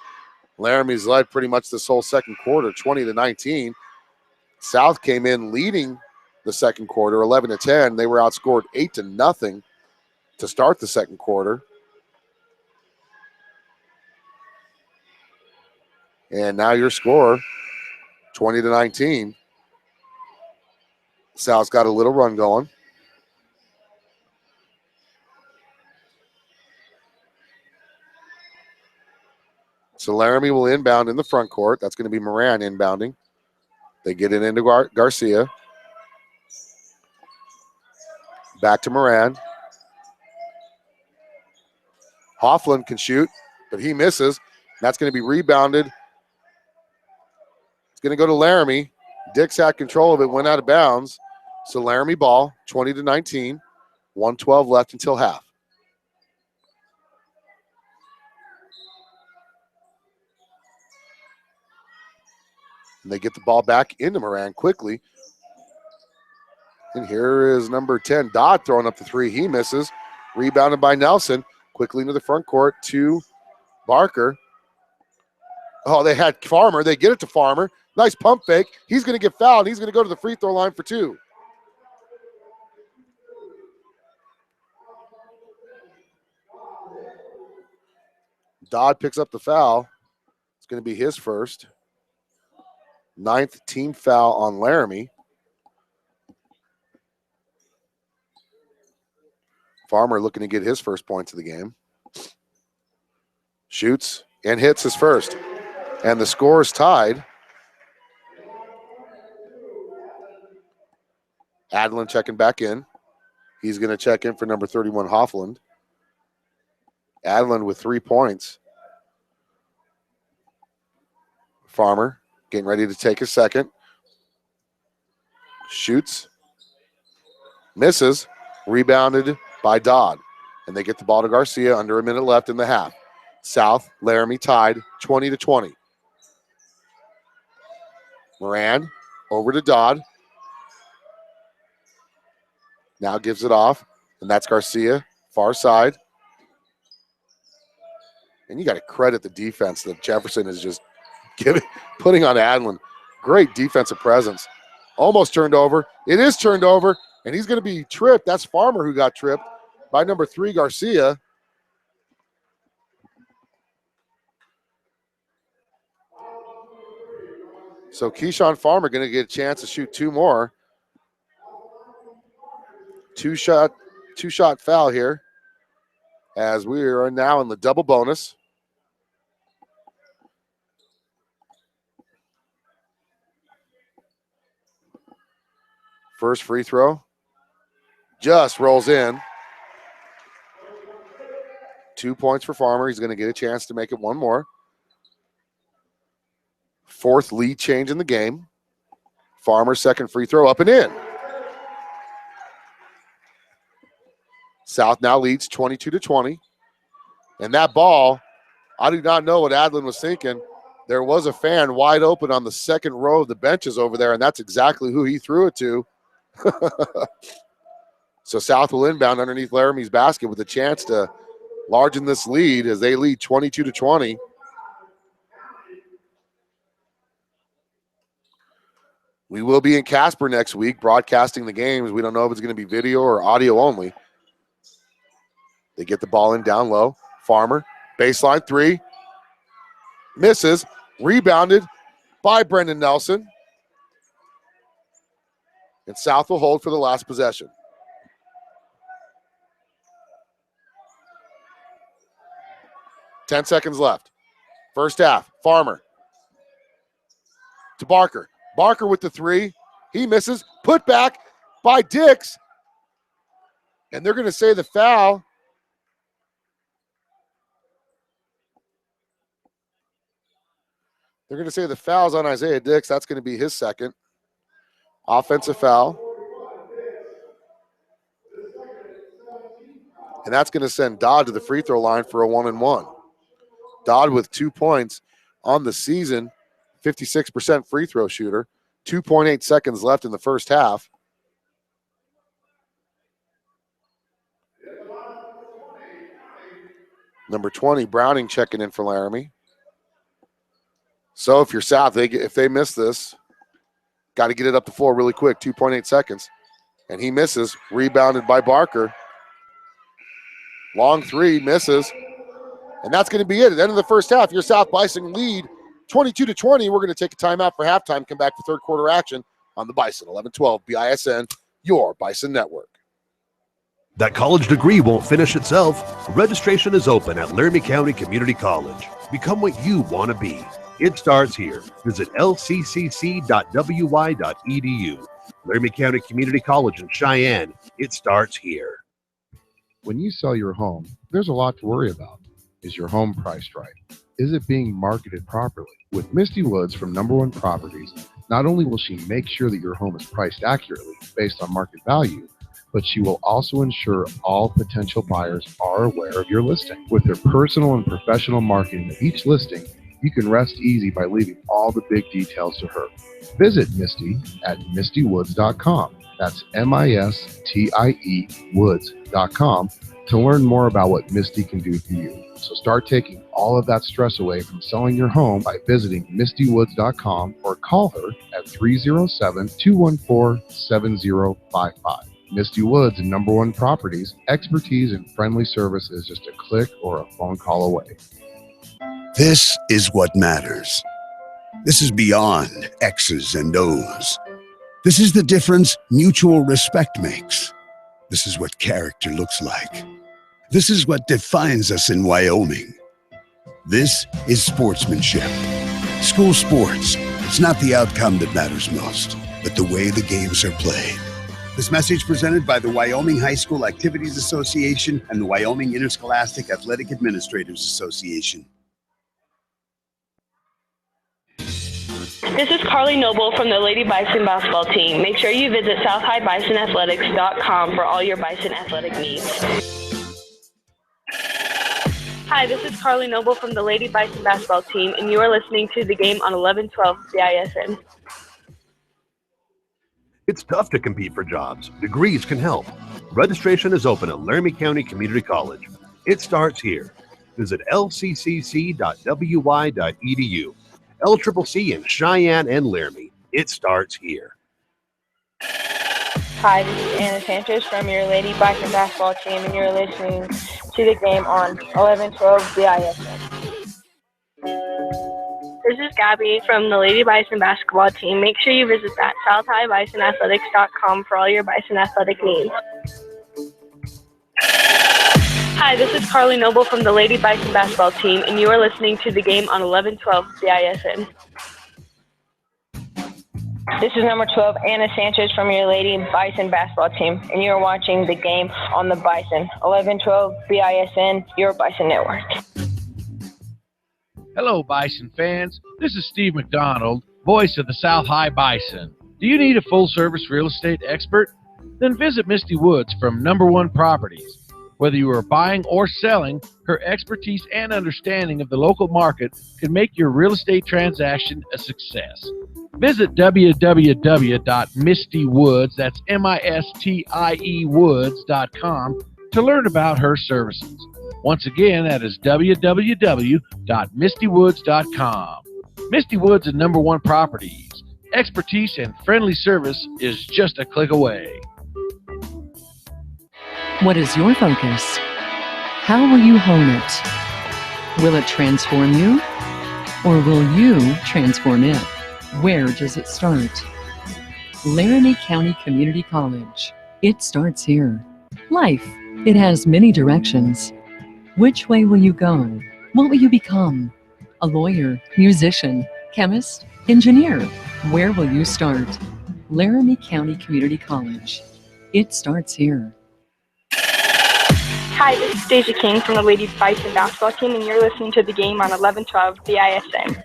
Speaker 5: Laramie's led pretty much this whole second quarter, 20-19. South came in leading the second quarter, 11-10. They were outscored 8-0 to start the second quarter. And now your score, 20-19. South's got a little run going. So Laramie will inbound in the front court. That's going to be Moran inbounding. They get it into Garcia. Back to Moran. Hoffland can shoot, but he misses. That's going to be rebounded. It's going to go to Laramie. Dix had control of it, went out of bounds. So Laramie ball, 20-19. 1:12 left until half. And they get the ball back into Moran quickly. And here is number 10, Dodd, throwing up the 3. He misses. Rebounded by Nelson. Quickly into the front court to Barker. Oh, they had Farmer. They get it to Farmer. Nice pump fake. He's going to get fouled. He's going to go to the free throw line for 2. Dodd picks up the foul. It's going to be his first. 9th team foul on Laramie. Farmer looking to get his first points of the game. Shoots and hits his first. And the score is tied Adlin checking back in. He's going to check in for number 31, Hoffland. Adlin with 3 points. Farmer getting ready to take a second. Shoots. Misses. Rebounded by Dodd. And they get the ball to Garcia under a minute left in the half. South, Laramie tied 20-20. Moran over to Dodd. Now gives it off, and that's Garcia, far side. And you got to credit the defense that Jefferson is just putting on Adlin. Great defensive presence. Almost turned over. It is turned over, and he's going to be tripped. That's Farmer who got tripped by number 3, Garcia. So Keyshawn Farmer going to get a chance to shoot 2 more. Two-shot foul here as we are now in the double bonus. First free throw just rolls in. 2 points for Farmer. He's going to get a chance to make it 1 more. 4th lead change in the game. Farmer's second free throw up and in. South now leads 22-20. And that ball, I do not know what Adlin was thinking. There was a fan wide open on the second row of the benches over there, and that's exactly who he threw it to. So South will inbound underneath Laramie's basket with a chance to largen this lead as they lead 22-20. We will be in Casper next week broadcasting the games. We don't know if it's going to be video or audio only. They get the ball in down low. Farmer, baseline 3. Misses. Rebounded by Brendan Nelson. And South will hold for the last possession. Ten seconds left. First half. Farmer to Barker. Barker with the 3. He misses. Put back by Dix. And they're going to say the foul. They're going to say the foul's on Isaiah Dix. That's going to be his second. Offensive foul. And that's going to send Dodd to the free throw line for a 1-and-1. Dodd with 2 points on the season, 56% free throw shooter. 2.8 seconds left in the first half. Number 20, Browning checking in for Laramie. So if you're South, if they miss this, got to get it up the floor really quick, 2.8 seconds. And he misses, rebounded by Barker. Long 3, misses. And that's going to be it. At the end of the first half, your South Bison lead 22-20. We're going to take a timeout for halftime, come back for third quarter action on the Bison, 11-12 BISN, your Bison network.
Speaker 2: That college degree won't finish itself. Registration is open at Laramie County Community College. Become what you want to be. It starts here. Visit lccc.wy.edu. Laramie County Community College in Cheyenne. It starts here.
Speaker 1: When you sell your home, there's a lot to worry about. Is your home priced right? Is it being marketed properly? With Misty Woods from Number One Properties, not only will she make sure that your home is priced accurately based on market value, but she will also ensure all potential buyers are aware of your listing. With their personal and professional marketing of each listing, you can rest easy by leaving all the big details to her. Visit Misty at mistywoods.com. That's MISTIE woods.com to learn more about what Misty can do for you. So start taking all of that stress away from selling your home by visiting mistywoods.com or call her at 307-214-7055. Misty Woods and Number One Properties, expertise and friendly service is just a click or a phone call away.
Speaker 4: This is what matters. This is beyond X's and O's. This is the difference mutual respect makes. This is what character looks like. This is what defines us in Wyoming. This is sportsmanship. School sports, it's not the outcome that matters most, but the way the games are played. This message presented by the Wyoming High School Activities Association and the Wyoming Interscholastic Athletic Administrators Association.
Speaker 3: This is Carly Noble from the Lady Bison basketball team. Make sure you visit southhighbisonathletics.com for all your Bison athletic needs. Hi, this is Carly Noble from the Lady Bison basketball team, and you are listening to the game on 1112 BISN.
Speaker 2: It's tough to compete for jobs. Degrees can help. Registration is open at Laramie County Community College. It starts here. Visit lccc.wy.edu. LCCC in Cheyenne and Laramie. It starts here.
Speaker 3: Hi, this is Anna Sanchez from your Lady Bison basketball team, and you're listening to the game on 1112 BISN. This is Gabby from the Lady Bison basketball team. Make sure you visit that southhighbisonathletics.com for all your Bison athletic needs. Hi, this is Carly Noble from the Lady Bison basketball team, and you are listening to the game on 1112 BISN. This is number 12, Anna Sanchez from your Lady Bison basketball team, and you are watching the game on the Bison, 1112 BISN, your Bison network.
Speaker 6: Hello, Bison fans. This is Steve McDonald, voice of the South Bison. Do you need a full-service real estate expert? Then visit Misty Woods from Number One Properties. Whether you are buying or selling, her expertise and understanding of the local market can make your real estate transaction a success. Visit www.mistywoods, that's M-I-S-T-I-E woods.com to learn about her services. Once again, that is www.mistywoods.com. Misty Woods and Number One Properties. Expertise and friendly service is just a click away.
Speaker 7: What is your focus? How will you hone it? Will it transform you? Or will you transform it? Where does it start? Laramie County Community College. It starts here. Life, it has many directions. Which way will you go? What will you become? A lawyer, musician, chemist, engineer? Where will you start? Laramie County Community College. It starts here.
Speaker 8: Hi, this is Stacey King from the Lady Bison basketball team, and you're listening to the game on 1112 BISN.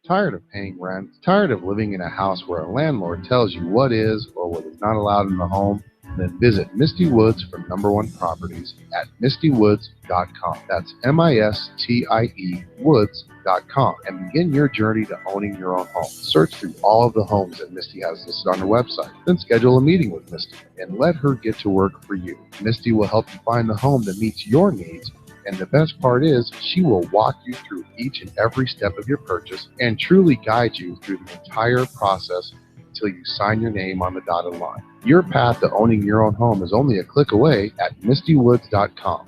Speaker 1: Tired of paying rent? Tired of living in a house where a landlord tells you what is or what is not allowed in the home? Then visit Misty Woods from Number One Properties at mistywoods.com. That's M-I-S-T-I-E woods.com and begin your journey to owning your own home. Search through all of the homes that Misty has listed on her website. Then schedule a meeting with Misty and let her get to work for you. Misty will help you find the home that meets your needs, and the best part is she will walk you through each and every step of your purchase and truly guide you through the entire process until you sign your name on the dotted line. Your path to owning your own home is only a click away at mistywoods.com.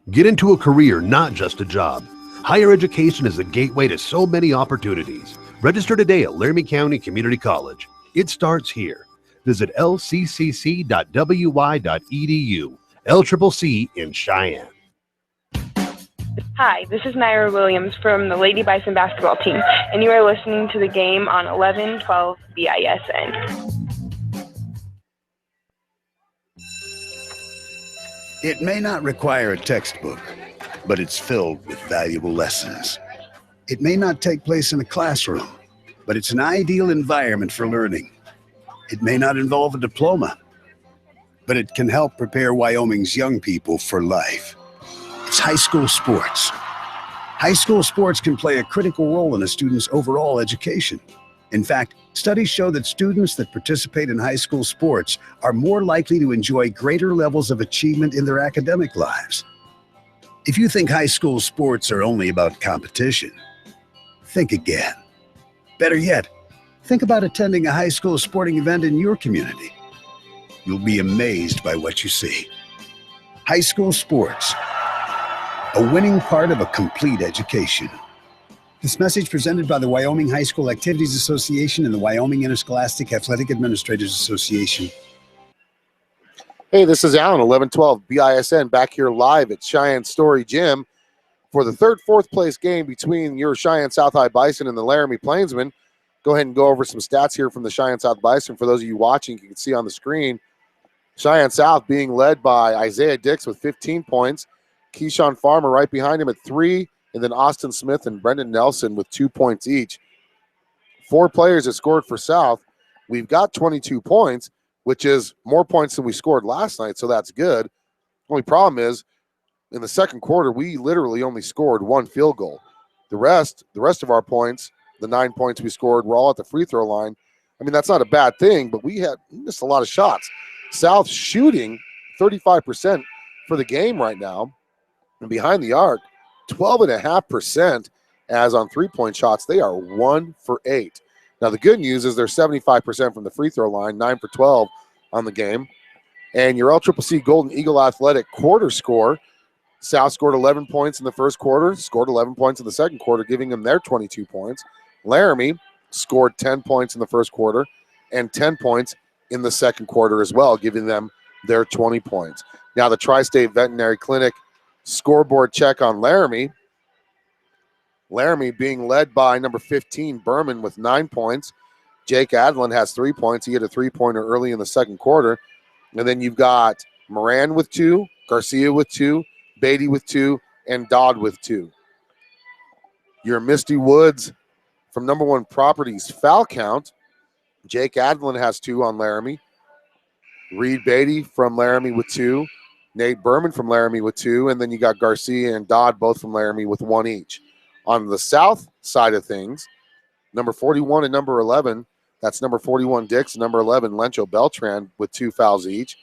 Speaker 2: Get into a career, not just a job. Higher education is the gateway to so many opportunities. Register today at Laramie County Community College. It starts here. Visit lccc.wy.edu. LCCC in Cheyenne.
Speaker 8: Hi, this is Naira Williams from the Lady Bison basketball team, and you are listening to the game on 1112 BISN.
Speaker 4: It may not require a textbook, but it's filled with valuable lessons. It may not take place in a classroom, but it's an ideal environment for learning. It may not involve a diploma, but it can help prepare Wyoming's young people for life. It's high school sports. High school sports can play a critical role in a student's overall education. In fact, studies show that students that participate in high school sports are more likely to enjoy greater levels of achievement in their academic lives. If you think high school sports are only about competition, think again. Better yet, think about attending a high school sporting event in your community. You'll be amazed by what you see. High school sports, a winning part of a complete education. This message presented by the Wyoming High School Activities Association and the Wyoming Interscholastic Athletic Administrators Association.
Speaker 5: Hey, this is Alan, 1112 BISN, back here live at Cheyenne Story Gym for the third, fourth place game between your Cheyenne South High Bison and the Laramie Plainsmen. Go ahead and go over some stats here from the Cheyenne South Bison. For those of you watching, you can see on the screen, Cheyenne South being led by Isaiah Dix with 15 points, Keyshawn Farmer right behind him at 3, and then Austin Smith and Brendan Nelson with 2 points each. 4 players that scored for South. We've got 22 points, which is more points than we scored last night, so that's good. Only problem is, in the second quarter, we literally only scored 1 field goal. The rest of our points, the 9 points we scored, were all at the free throw line. I mean, that's not a bad thing, but we missed a lot of shots. South shooting 35% for the game right now, and behind the arc, 12.5%. As on 3-point shots, they are 1 for 8. Now, the good news is they're 75% from the free throw line, 9 for 12 on the game. And your LCCC Golden Eagle Athletic quarter score, South scored 11 points in the first quarter, scored 11 points in the second quarter, giving them their 22 points. Laramie scored 10 points in the first quarter and 10 points in the second quarter as well, giving them their 20 points. Now, the Tri-State Veterinary Clinic scoreboard check on Laramie. Laramie being led by number 15, Berman, with 9 points. Jake Adlin has 3 points. He had a 3-pointer early in the second quarter. And then you've got Moran with 2, Garcia with 2, Beatty with 2, and Dodd with 2. Your Misty Woods from number 1 Properties foul count. Jake Adlin has 2 on Laramie. Reed Beatty from Laramie with 2. Nate Berman from Laramie with 2. And then you got Garcia and Dodd both from Laramie with 1 each. On the South side of things, number 41 and number 11, that's number 41 Dix, number 11 Lencho Beltran with 2 fouls each.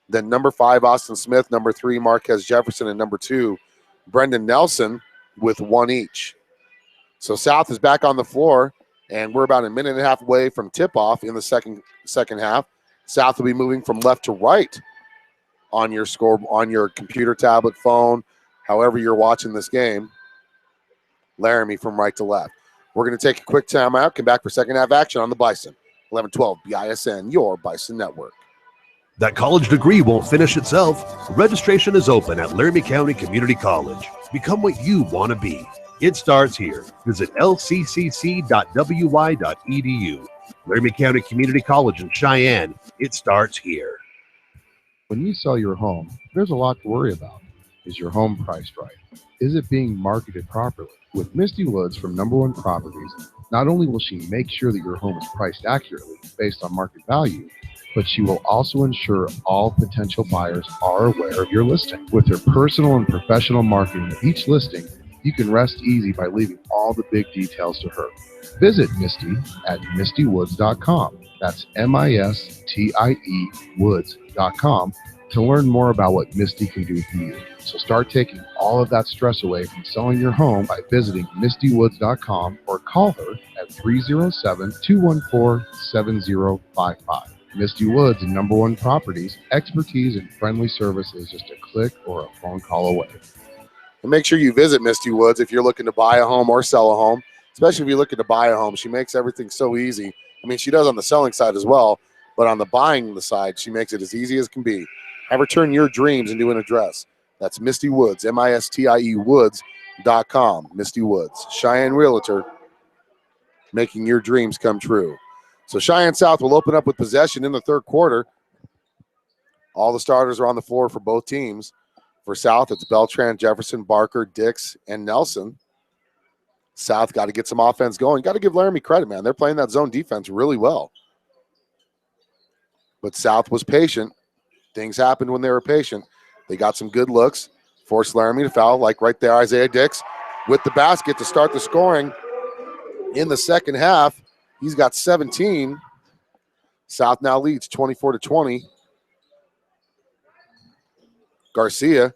Speaker 5: Then number 5 Austin Smith, number 3 Marquez Jefferson, and number 2 Brendan Nelson with 1 each. So South is back on the floor, and we're about a minute and a half away from tip-off in the second half. South will be moving from left to right on your score, on your computer, tablet, phone, however you're watching this game. Laramie from right to left. We're going to take a quick timeout, come back for second half action on the Bison. 11-12 BISN, your Bison Network.
Speaker 2: That college degree won't finish itself. Registration is open at Laramie County Community College. Become what you want to be. It starts here. Visit lccc.wy.edu. Laramie County Community College in Cheyenne. It starts here.
Speaker 1: When you sell your home, there's a lot to worry about. Is your home priced right? Is it being marketed properly? With Misty Woods from Number 1 Properties, not only will she make sure that your home is priced accurately based on market value, but she will also ensure all potential buyers are aware of your listing. With her personal and professional marketing of each listing, you can rest easy by leaving all the big details to her. Visit Misty at mistywoods.com. That's MISTIE woods.com to learn more about what Misty can do for you. So start taking all of that stress away from selling your home by visiting mistywoods.com or call her at 307-214-7055. Misty Woods and Number 1 Properties, expertise and friendly service is just a click or a phone call away.
Speaker 5: And make sure you visit Misty Woods if you're looking to buy a home or sell a home, especially if you're looking to buy a home. She makes everything so easy. I mean, she does on the selling side as well, but on the buying side, she makes it as easy as can be. Have her turn your dreams into an address. That's Misty Woods, MISTIE Woods.com. Misty Woods, Cheyenne Realtor, making your dreams come true. So Cheyenne South will open up with possession in the third quarter. All the starters are on the floor for both teams. For South, it's Beltran, Jefferson, Barker, Dix, and Nelson. South got to get some offense going. Got to give Laramie credit, man. They're playing that zone defense really well. But South was patient. Things happened when they were patient. They got some good looks, forced Laramie to foul, like right there, Isaiah Dix with the basket to start the scoring in the second half. He's got 17. South now leads 24-20. Garcia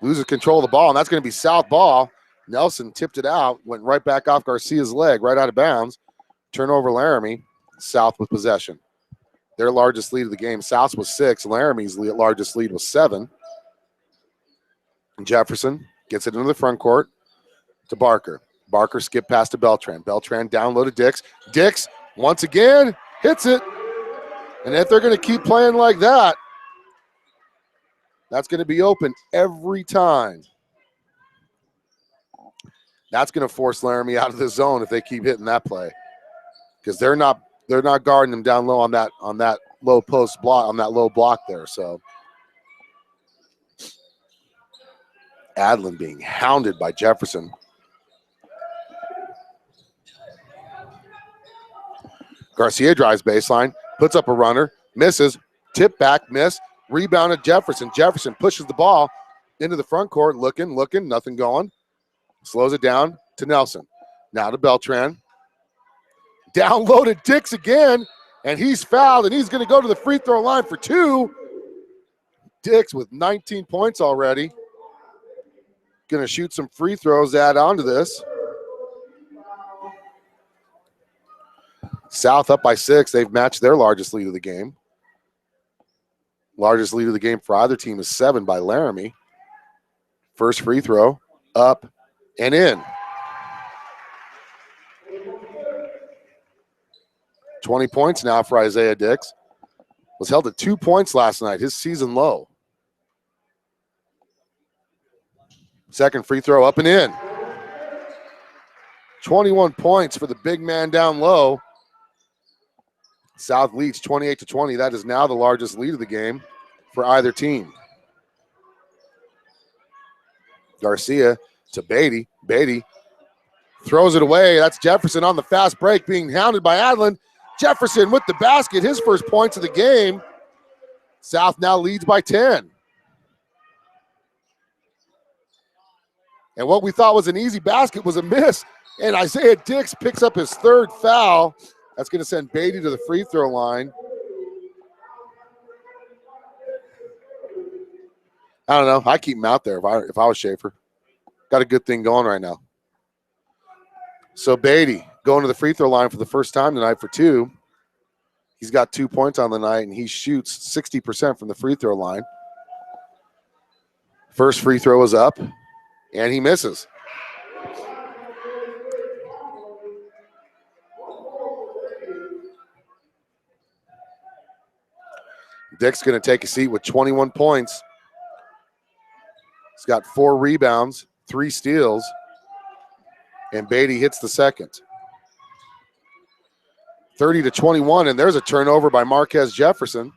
Speaker 5: loses control of the ball, and that's going to be South ball. Nelson tipped it out, went right back off Garcia's leg, right out of bounds. Turnover Laramie. South with possession. Their largest lead of the game. South was 6. Laramie's largest lead was 7. Jefferson gets it into the front court to Barker. Barker skipped past to Beltran. Beltran down low to Dix. Dix, once again, hits it. And if they're going to keep playing like that, that's going to be open every time. That's going to force Laramie out of the zone if they keep hitting that play, because they're not guarding them down low on that low post block, on that low block there. So Adlin being hounded by Jefferson. Garcia drives baseline, puts up a runner, misses, tip back, miss, rebounded Jefferson. Jefferson pushes the ball into the front court, looking, nothing going. Slows it down to Nelson. Now to Beltran. Downloaded Dix again, and he's fouled, and he's going to go to the free throw line for 2. Dix with 19 points already. Going to shoot some free throws to add on to this. South up by 6. They've matched their largest lead of the game. Largest lead of the game for either team is 7 by Laramie. First free throw, up and in. 20 points now for Isaiah Dix. Was held at 2 points last night, his season low. Second free throw, up and in. 21 points for the big man down low. South leads 28-20. That is now the largest lead of the game for either team. Garcia to Beatty. Beatty throws it away. That's Jefferson on the fast break, being hounded by Adlin. Jefferson with the basket, his first points of the game. South now leads by 10. And what we thought was an easy basket was a miss. And Isaiah Dix picks up his 3rd foul. That's going to send Beatty to the free throw line. I don't know. I keep him out there if I was Schaefer. Got a good thing going right now. So Beatty going to the free throw line for the first time tonight for 2. He's got 2 points on the night, and he shoots 60% from the free throw line. First free throw is up, and he misses. Dick's going to take a seat with 21 points. He's got 4 rebounds, 3 steals, and Beatty hits the second. 30-21, and there's a turnover by Marquez Jefferson.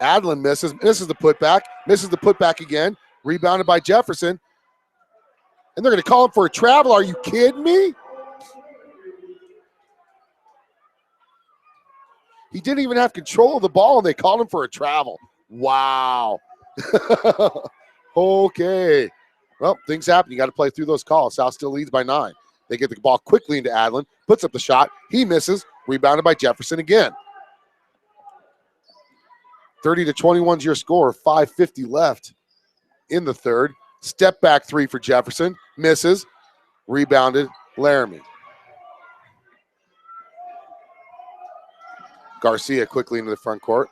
Speaker 5: Adlin misses the putback again, rebounded by Jefferson. And they're going to call him for a travel. Are you kidding me? He didn't even have control of the ball, and they called him for a travel. Wow. Okay. Well, things happen. You got to play through those calls. South still leads by 9. They get the ball quickly into Adlin, puts up the shot. He misses, rebounded by Jefferson again. 30-21 is your score. 5:50 left in the third. Step back 3 for Jefferson. Misses, rebounded Laramie. Garcia quickly into the front court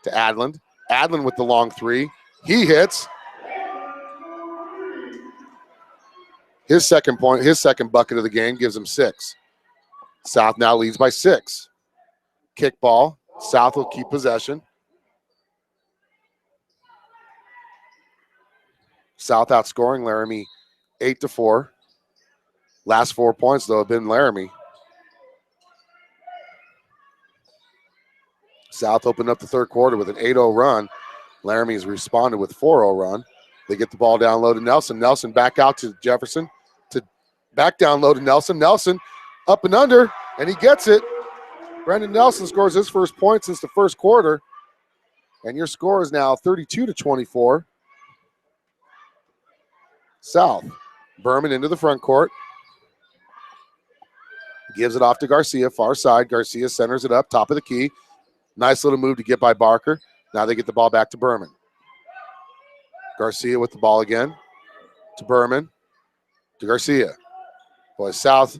Speaker 5: to Adlin. Adlin with the long 3. He hits. His second bucket of the game gives him 6. South now leads by 6. Kick ball. South will keep possession. South outscoring Laramie 8-4. Last 4 points, though, have been Laramie. South opened up the third quarter with an 8-0 run. Laramie has responded with 4-0 run. They get the ball down low to Nelson. Nelson back out to Jefferson. To back down low to Nelson. Nelson up and under, and he gets it. Brendan Nelson scores his first point since the first quarter. And your score is now 32-24. South. Berman into the front court. Gives it off to Garcia, far side. Garcia centers it up, top of the key. Nice little move to get by Barker. Now they get the ball back to Berman. Garcia with the ball again. To Berman. To Garcia. Boy, South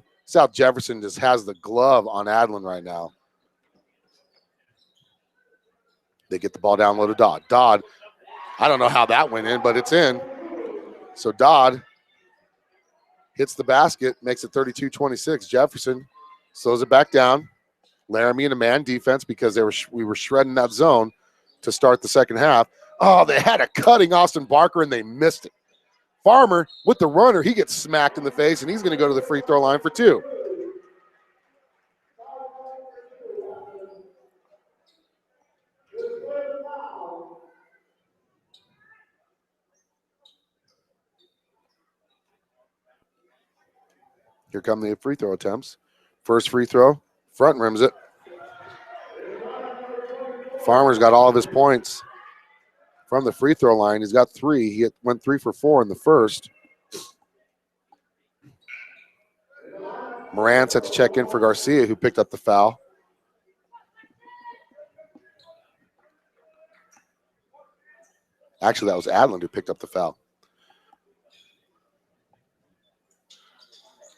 Speaker 5: Jefferson just has the glove on Adlin right now. They get the ball down low to Dodd. Dodd, I don't know how that went in, but it's in. So Dodd hits the basket, makes it 32-26. Jefferson slows it back down. Laramie in a man defense because we were shredding that zone to start the second half. Oh, they had a cutting Austin Barker, and they missed it. Farmer with the runner. He gets smacked in the face, and he's going to go to the free throw line for 2. Here come the free throw attempts. First free throw, front rims it. Farmer's got all of his points from the free throw line. He's got 3. He went 3 for 4 in the first. Moran set to check in for Garcia, who picked up the foul. Actually, that was Adland who picked up the foul.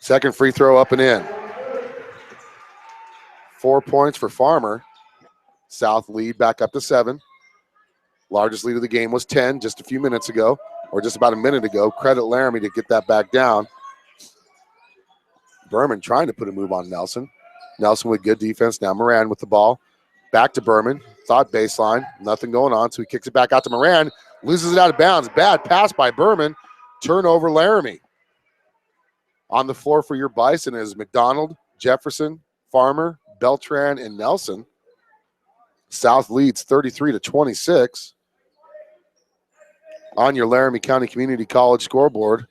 Speaker 5: Second free throw up and in. 4 points for Farmer. South lead back up to 7. Largest lead of the game was 10 just a few minutes ago, or just about a minute ago. Credit Laramie to get that back down. Berman trying to put a move on Nelson. Nelson with good defense. Now Moran with the ball. Back to Berman. Thought baseline. Nothing going on, so he kicks it back out to Moran. Loses it out of bounds. Bad pass by Berman. Turnover Laramie. On the floor for your Bison is McDonald, Jefferson, Farmer, Beltran, and Nelson. South leads 33-26. On your Laramie County Community College scoreboard,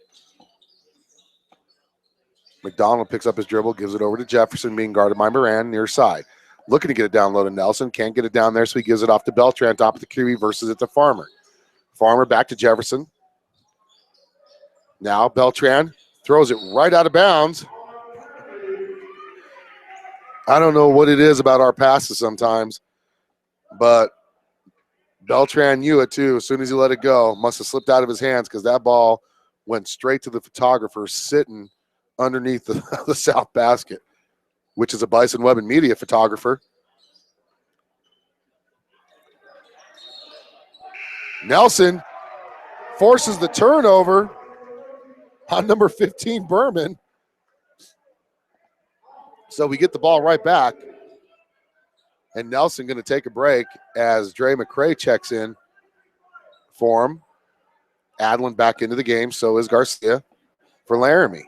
Speaker 5: McDonald picks up his dribble, gives it over to Jefferson, being guarded by Moran near side. Looking to get it down low to Nelson. Can't get it down there, so he gives it off to Beltran, top of the QE, versus it to Farmer. Farmer back to Jefferson. Now Beltran throws it right out of bounds. I don't know what it is about our passes sometimes, but Beltran knew it too. As soon as he let it go, must have slipped out of his hands, because that ball went straight to the photographer sitting underneath the south basket, which is a Bison Web and Media photographer. Nelson forces the turnover on number 15, Berman. So we get the ball right back. And Nelson going to take a break as Dre McCray checks in for him. Adlin back into the game, so is Garcia for Laramie.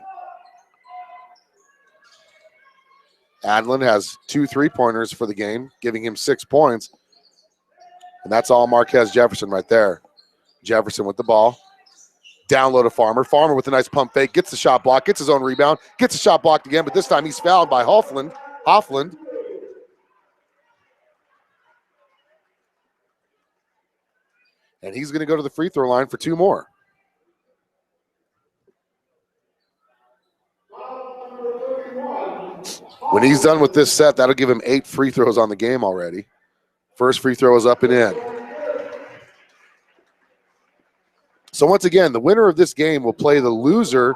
Speaker 5: Adlin has 2 3-pointers for the game, giving him 6 points. And that's all Marquez Jefferson right there. Jefferson with the ball. Down low to Farmer. Farmer with a nice pump fake. Gets the shot block. Gets his own rebound. Gets the shot blocked again, but this time he's fouled by Hoffland. And he's going to go to the free throw line for 2 more. When he's done with this set, that'll give him 8 free throws on the game already. First free throw is up and in. So once again, the winner of this game will play the loser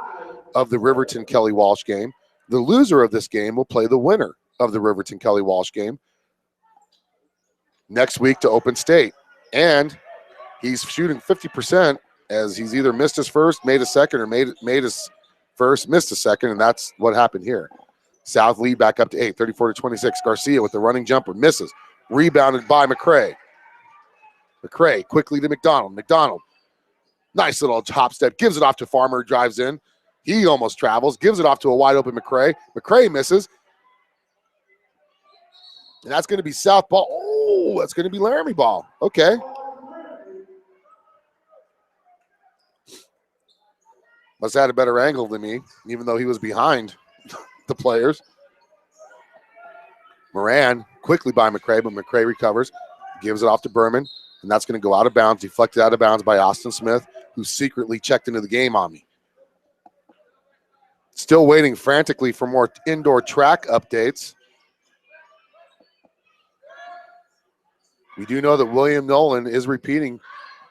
Speaker 5: of the Riverton-Kelly Walsh game. The loser of this game will play the winner of the Riverton-Kelly Walsh game next week to Open State. And he's shooting 50%, as he's either missed his first, made a second, or made his first, missed a second, and that's what happened here. South lead back up to 8, 34-26. Garcia with the running jumper, misses. Rebounded by McCray. McCray quickly to McDonald. McDonald, nice little hop step, gives it off to Farmer, drives in. He almost travels, gives it off to a wide open McCray. McCray misses. And that's going to be South ball. Oh, that's going to be Laramie ball. Okay. Must have had a better angle than me, even though he was behind the players. Moran quickly by McCray, but McCray recovers, gives it off to Berman, and that's going to go out of bounds, deflected out of bounds by Austin Smith, who secretly checked into the game on me. Still waiting frantically for more indoor track updates. We do know that William Nolan is repeating.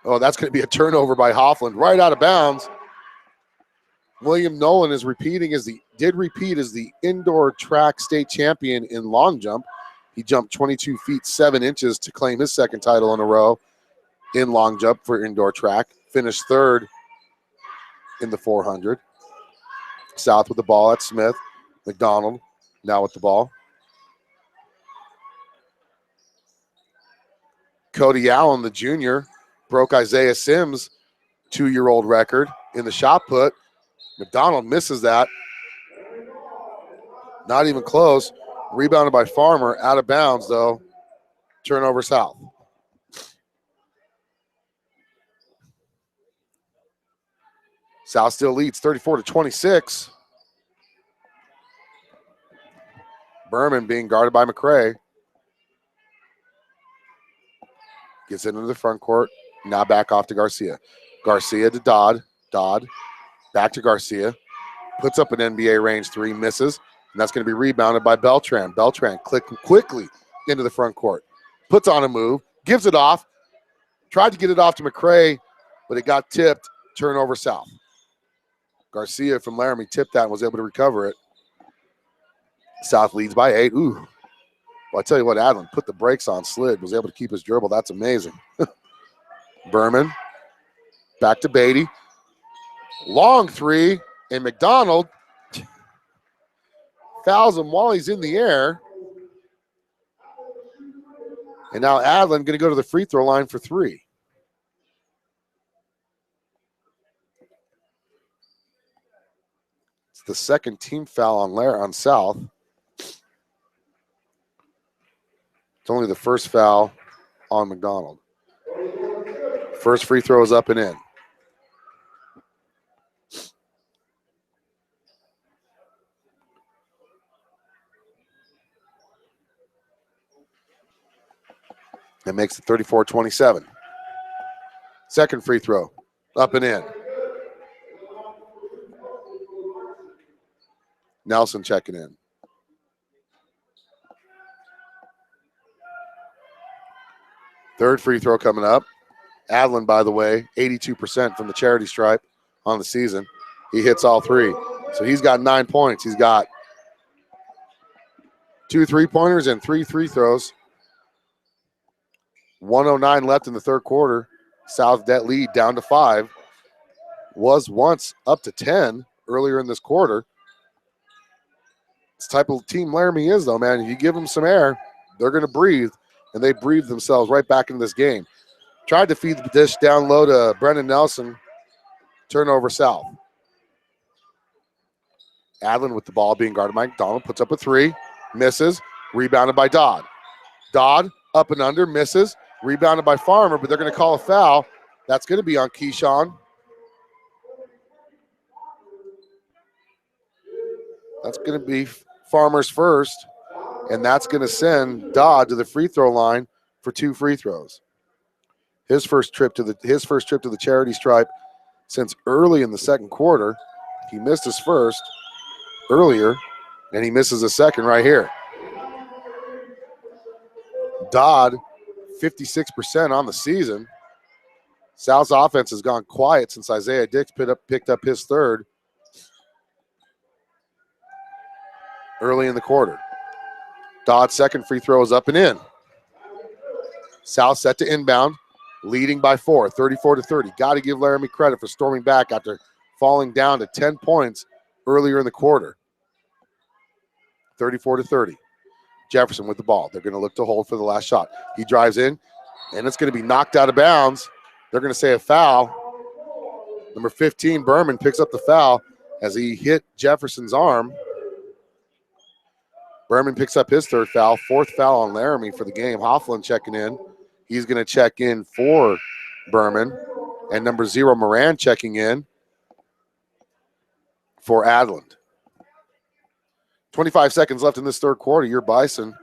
Speaker 5: Oh, that's going to be a turnover by Hoffland, right out of bounds. William Nolan is did repeat as the indoor track state champion in long jump. He jumped 22 feet 7 inches to claim his second title in a row in long jump for indoor track. Finished 3rd in the 400. South with the ball at Smith. McDonald now with the ball. Cody Allen, the junior, broke Isaiah Sims' 2-year-old record in the shot put. McDonald misses that. Not even close. Rebounded by Farmer. Out of bounds, though. Turnover South. South still leads 34-26. Berman being guarded by McCray. Gets into the front court. Now back off to Garcia. Garcia to Dodd. Dodd back to Garcia. Puts up an NBA range three, misses. And that's going to be rebounded by Beltran. Beltran clicking quickly into the front court. Puts on a move. Gives it off. Tried to get it off to McCray, but it got tipped. Turnover South. Garcia from Laramie tipped that and was able to recover it. South leads by 8. Ooh. Well, I tell you what, Adlin put the brakes on, slid, was able to keep his dribble. That's amazing. Berman. Back to Beatty. Long three. And McDonald fouls him while he's in the air. And now Adlin going to go to the free throw line for 3. It's the second team foul on South. It's only the first foul on McDonald. First free throw is up and in. That makes it 34-27. Second free throw, up and in. Nelson checking in. Third free throw coming up. Adlin, by the way, 82% from the charity stripe on the season. He hits all 3. So he's got 9 points. He's got 2 3-pointers and 3 free throws. 1:09 left in the third quarter. South debt lead down to 5. Was once up to 10 earlier in this quarter. This type of team Laramie is, though, man. If you give them some air, they're going to breathe, and they breathe themselves right back into this game. Tried to feed the dish down low to Brendan Nelson. Turnover South. Adlin with the ball being guarded by McDonald. Puts up a 3. Misses. Rebounded by Dodd. Dodd up and under. Misses. Rebounded by Farmer, but they're going to call a foul. That's going to be on Keyshawn. That's going to be Farmer's first, and that's going to send Dodd to the free throw line for 2 free throws. His first trip to the charity stripe since early in the second quarter. He missed his first earlier, and he misses a second right here. Dodd, 56% on the season. South's offense has gone quiet since Isaiah Dix picked up his third early in the quarter. Dodd's second free throw is up and in. South set to inbound, leading by 4, 34-30. Got to give Laramie credit for storming back after falling down to 10 points earlier in the quarter. 34-30. Jefferson with the ball. They're going to look to hold for the last shot. He drives in, and it's going to be knocked out of bounds. They're going to say a foul. Number 15, Berman, picks up the foul as he hit Jefferson's arm. Berman picks up his third foul, 4th foul on Laramie for the game. Hofflin checking in. He's going to check in for Berman. And number 0, Moran, checking in for Adland. 25 seconds left in this third quarter. Your Bison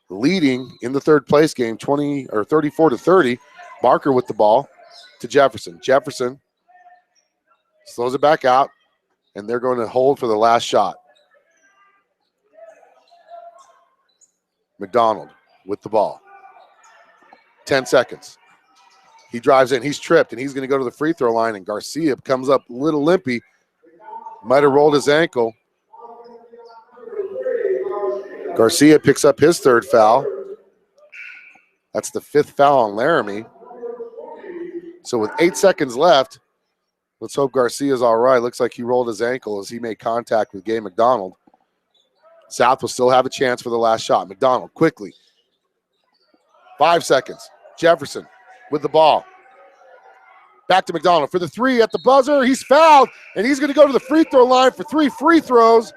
Speaker 5: leading in the third place game, 34-30. Barker with the ball to Jefferson. Jefferson slows it back out, and they're going to hold for the last shot. McDonald with the ball. 10 seconds. He drives in. He's tripped, and he's going to go to the free throw line, and Garcia comes up a little limpy. Might have rolled his ankle. Garcia picks up his third foul. That's the 5th foul on Laramie. So with 8 seconds left, let's hope Garcia's all right. Looks like he rolled his ankle as he made contact with Gay McDonald. South will still have a chance for the last shot. McDonald quickly. 5 seconds. Jefferson with the ball. Back to McDonald for the three at the buzzer. He's fouled, and he's going to go to the free throw line for 3 free throws.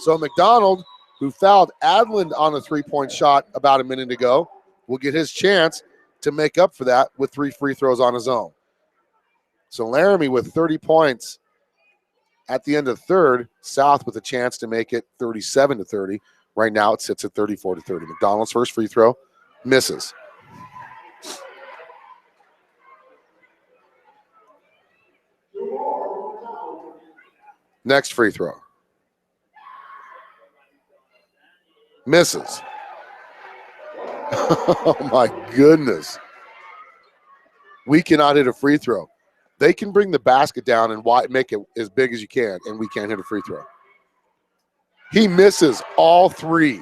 Speaker 5: So McDonald, who fouled Adland on a three-point shot about a minute ago, will get his chance to make up for that with 3 free throws on his own. So Laramie with 30 points at the end of third. South with a chance to make it 37-30. Right now it sits at 34-30. McDonald's first free throw misses. Next free throw. Misses. Oh my goodness. We cannot hit a free throw. They can bring the basket down and make it as big as you can, and we can't hit a free throw. He misses all 3.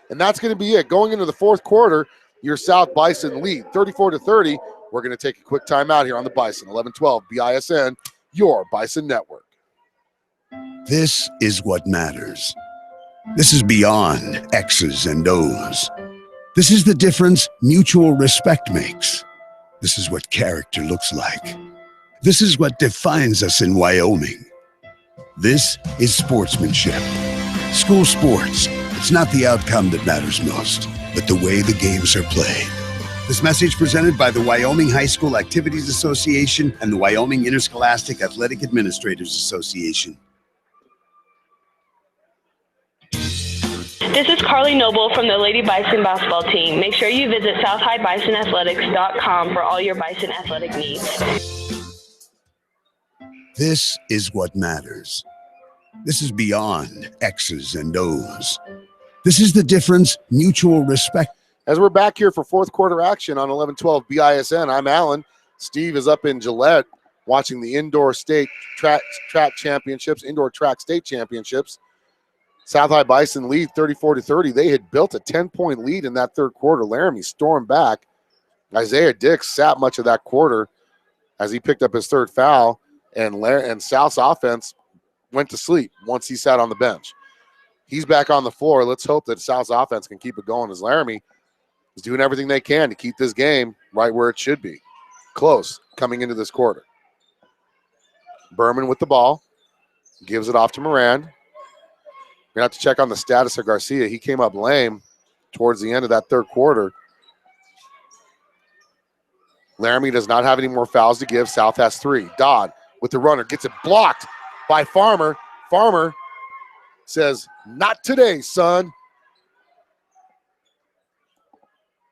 Speaker 5: And that's going to be it. Going into the fourth quarter, your South Bison lead, 34-30. We're going to take a quick timeout here on the Bison. 11-12 BISN, your Bison Network.
Speaker 4: This is what matters. This is beyond X's and O's. This is the difference mutual respect makes. This is what character looks like. This is what defines us in Wyoming. This is sportsmanship. School sports, it's not the outcome that matters most, but the way the games are played. This message presented by the Wyoming High School Activities Association and the Wyoming Interscholastic Athletic Administrators Association.
Speaker 9: This is Carly Noble from the Lady Bison basketball team. Make sure you visit southhighbisonathletics.com for all your Bison athletic needs.
Speaker 4: This is what matters. This is beyond X's and O's. This is the difference mutual respect.
Speaker 5: As we're back here for fourth quarter action on 11-12 BISN, I'm Alan. Steve is up in Gillette watching the indoor state track championships, indoor track state championships. South High Bison lead 34-30. They had built a 10-point lead in that third quarter. Laramie stormed back. Isaiah Dix sat much of that quarter as he picked up his third foul, and South's offense went to sleep once he sat on the bench. He's back on the floor. Let's hope that South's offense can keep it going as Laramie is doing everything they can to keep this game right where it should be. Close coming into this quarter. Berman with the ball. Gives it off to Moran. We're going to have to check on the status of Garcia. He came up lame towards the end of that third quarter. Laramie does not have any more fouls to give. South has 3. Dodd with the runner. Gets it blocked by Farmer. Farmer says, "Not today, son."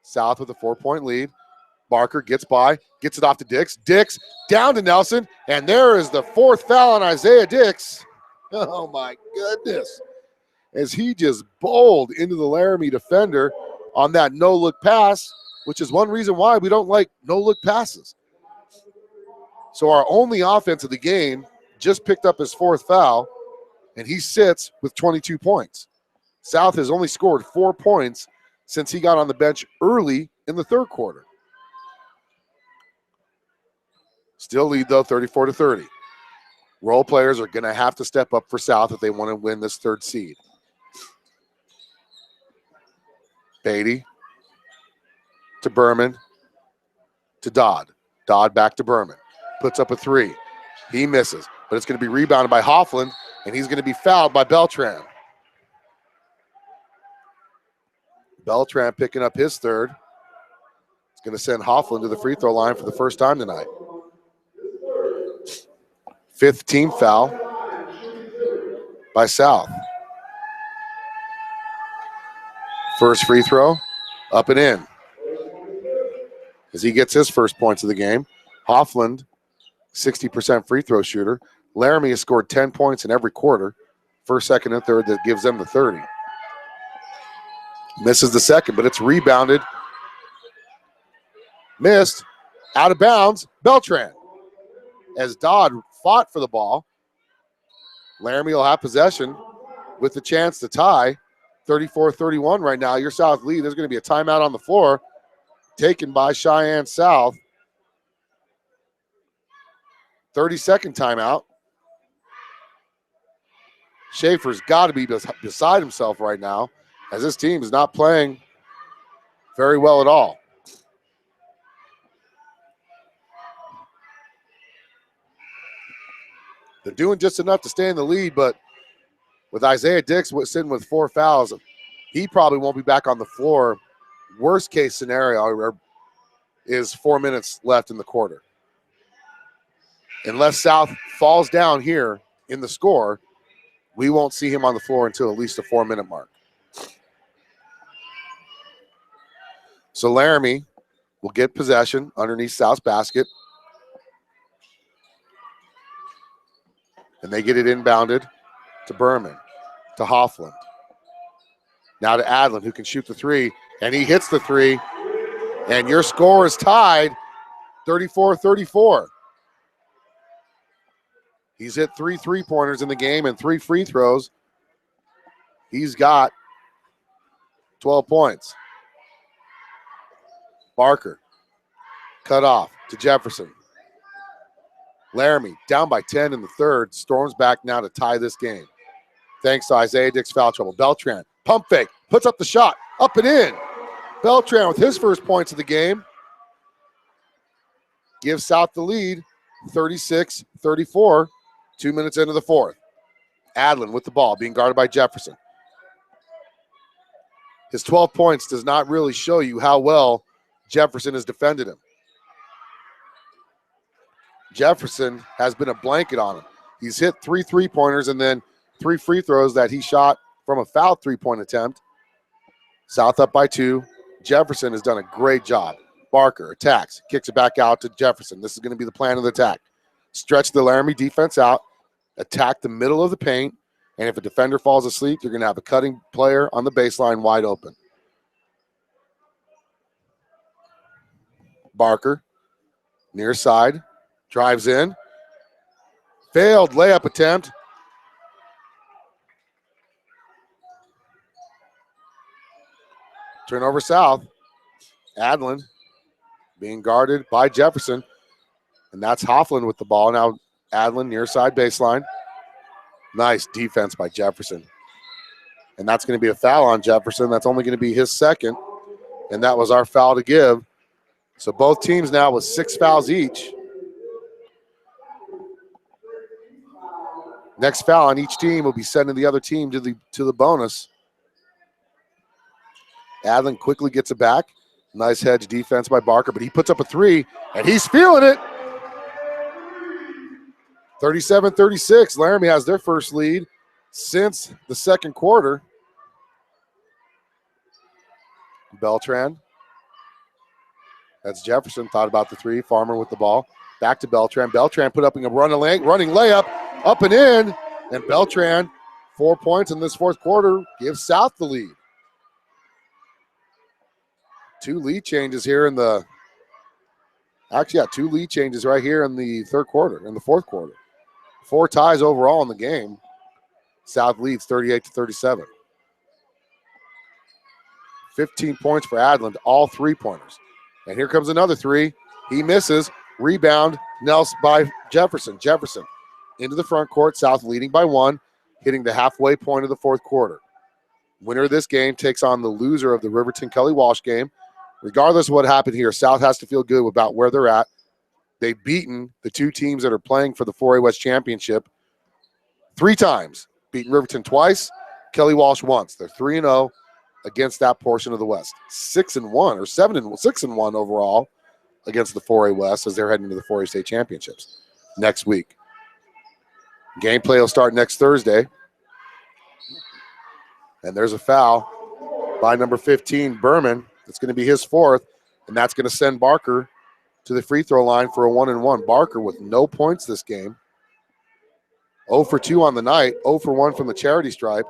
Speaker 5: South with a 4-point lead. Barker gets by. Gets it off to Dix. Dix down to Nelson. And there is the 4th foul on Isaiah Dix. Oh, my goodness. As he just bowled into the Laramie defender on that no-look pass, which is one reason why we don't like no-look passes. So our only offense of the game just picked up his 4th foul, and he sits with 22 points. South has only scored 4 points since he got on the bench early in the third quarter. Still lead, though, 34-30. Role players are going to have to step up for South if they want to win this third seed. Beatty to Berman to Dodd. Dodd back to Berman. Puts up a 3. He misses, but it's going to be rebounded by Hoffland, and he's going to be fouled by Beltran. Beltran picking up his 3rd. It's going to send Hoffland to the free throw line for the first time tonight. 5th team foul by South. First free throw, up and in. As he gets his first points of the game. Hoffland, 60% free throw shooter. Laramie has scored 10 points in every quarter. First, second, and third, that gives them the 30. Misses the second, but it's rebounded. Missed. Out of bounds, Beltran. As Dodd fought for the ball, Laramie will have possession with the chance to tie. 34-31 right now. Your South lead. There's going to be a timeout on the floor taken by Cheyenne South. 30-second timeout. Schaefer's got to be beside himself right now as this team is not playing very well at all. They're doing just enough to stay in the lead, but with Isaiah Dix sitting with 4 fouls, he probably won't be back on the floor. Worst case scenario is 4 minutes left in the quarter. Unless South falls down here in the score, we won't see him on the floor until at least the 4-minute mark. So Laramie will get possession underneath South's basket. And they get it inbounded to Berman, to Hoffland. Now to Adlin, who can shoot the three, and he hits the three. And your score is tied 34-34. He's hit 3 3-pointers in the game and 3 free throws. He's got 12 points. Barker, cut off to Jefferson. Laramie down by 10 in the third. Storms back now to tie this game. Thanks to Isaiah Dix foul trouble. Beltran, pump fake, puts up the shot, up and in. Beltran with his first points of the game. Gives South the lead, 36-34, 2 minutes into the fourth. Adlin with the ball, being guarded by Jefferson. His 12 points does not really show you how well Jefferson has defended him. Jefferson has been a blanket on him. He's hit 3 3-pointers and then 3 free throws that he shot from a foul 3-point attempt. South up by 2. Jefferson has done a great job. Barker attacks, kicks it back out to Jefferson. This is going to be the plan of the attack. Stretch the Laramie defense out, attack the middle of the paint, and if a defender falls asleep, you're going to have a cutting player on the baseline wide open. Barker, near side, drives in. Failed layup attempt. Turnover South. Adlin being guarded by Jefferson. And that's Hoffland with the ball. Now Adlin near side baseline. Nice defense by Jefferson. And that's going to be a foul on Jefferson. That's only going to be his second. And that was our foul to give. So both teams now with 6 fouls each. Next foul on each team will be sending the other team to the bonus. Adlin quickly gets it back. Nice hedge defense by Barker, but he puts up a 3, and he's feeling it. 37-36. Laramie has their first lead since the second quarter. Beltran. That's Jefferson. Thought about the 3. Farmer with the ball. Back to Beltran. Beltran put up a running layup. Up and in. And Beltran, 4 points in this fourth quarter, gives South the lead. 2 lead changes here in the – actually, yeah, 2 lead changes right here in the fourth quarter. 4 ties overall in the game. South leads 38-37. 15 points for Adlin, all 3-pointers. And here comes another 3. He misses. Rebound, Nelson by Jefferson. Jefferson into the front court. South leading by 1, hitting the halfway point of the fourth quarter. Winner of this game takes on the loser of the Riverton-Kelly Walsh game. Regardless of what happened here, South has to feel good about where they're at. They've beaten the 2 teams that are playing for the 4A West Championship 3 times. Beaten Riverton twice, Kelly Walsh once. They're 3-0 against that portion of the West. 6-1 or 6-1 overall against the 4A West as they're heading to the 4A State Championships next week. Gameplay will start next Thursday. And there's a foul by number 15, Berman. It's going to be his 4th, and that's going to send Barker to the free throw line for a 1-and-1. Barker with no points this game. 0 for 2 on the night, 0 for 1 from the charity stripe.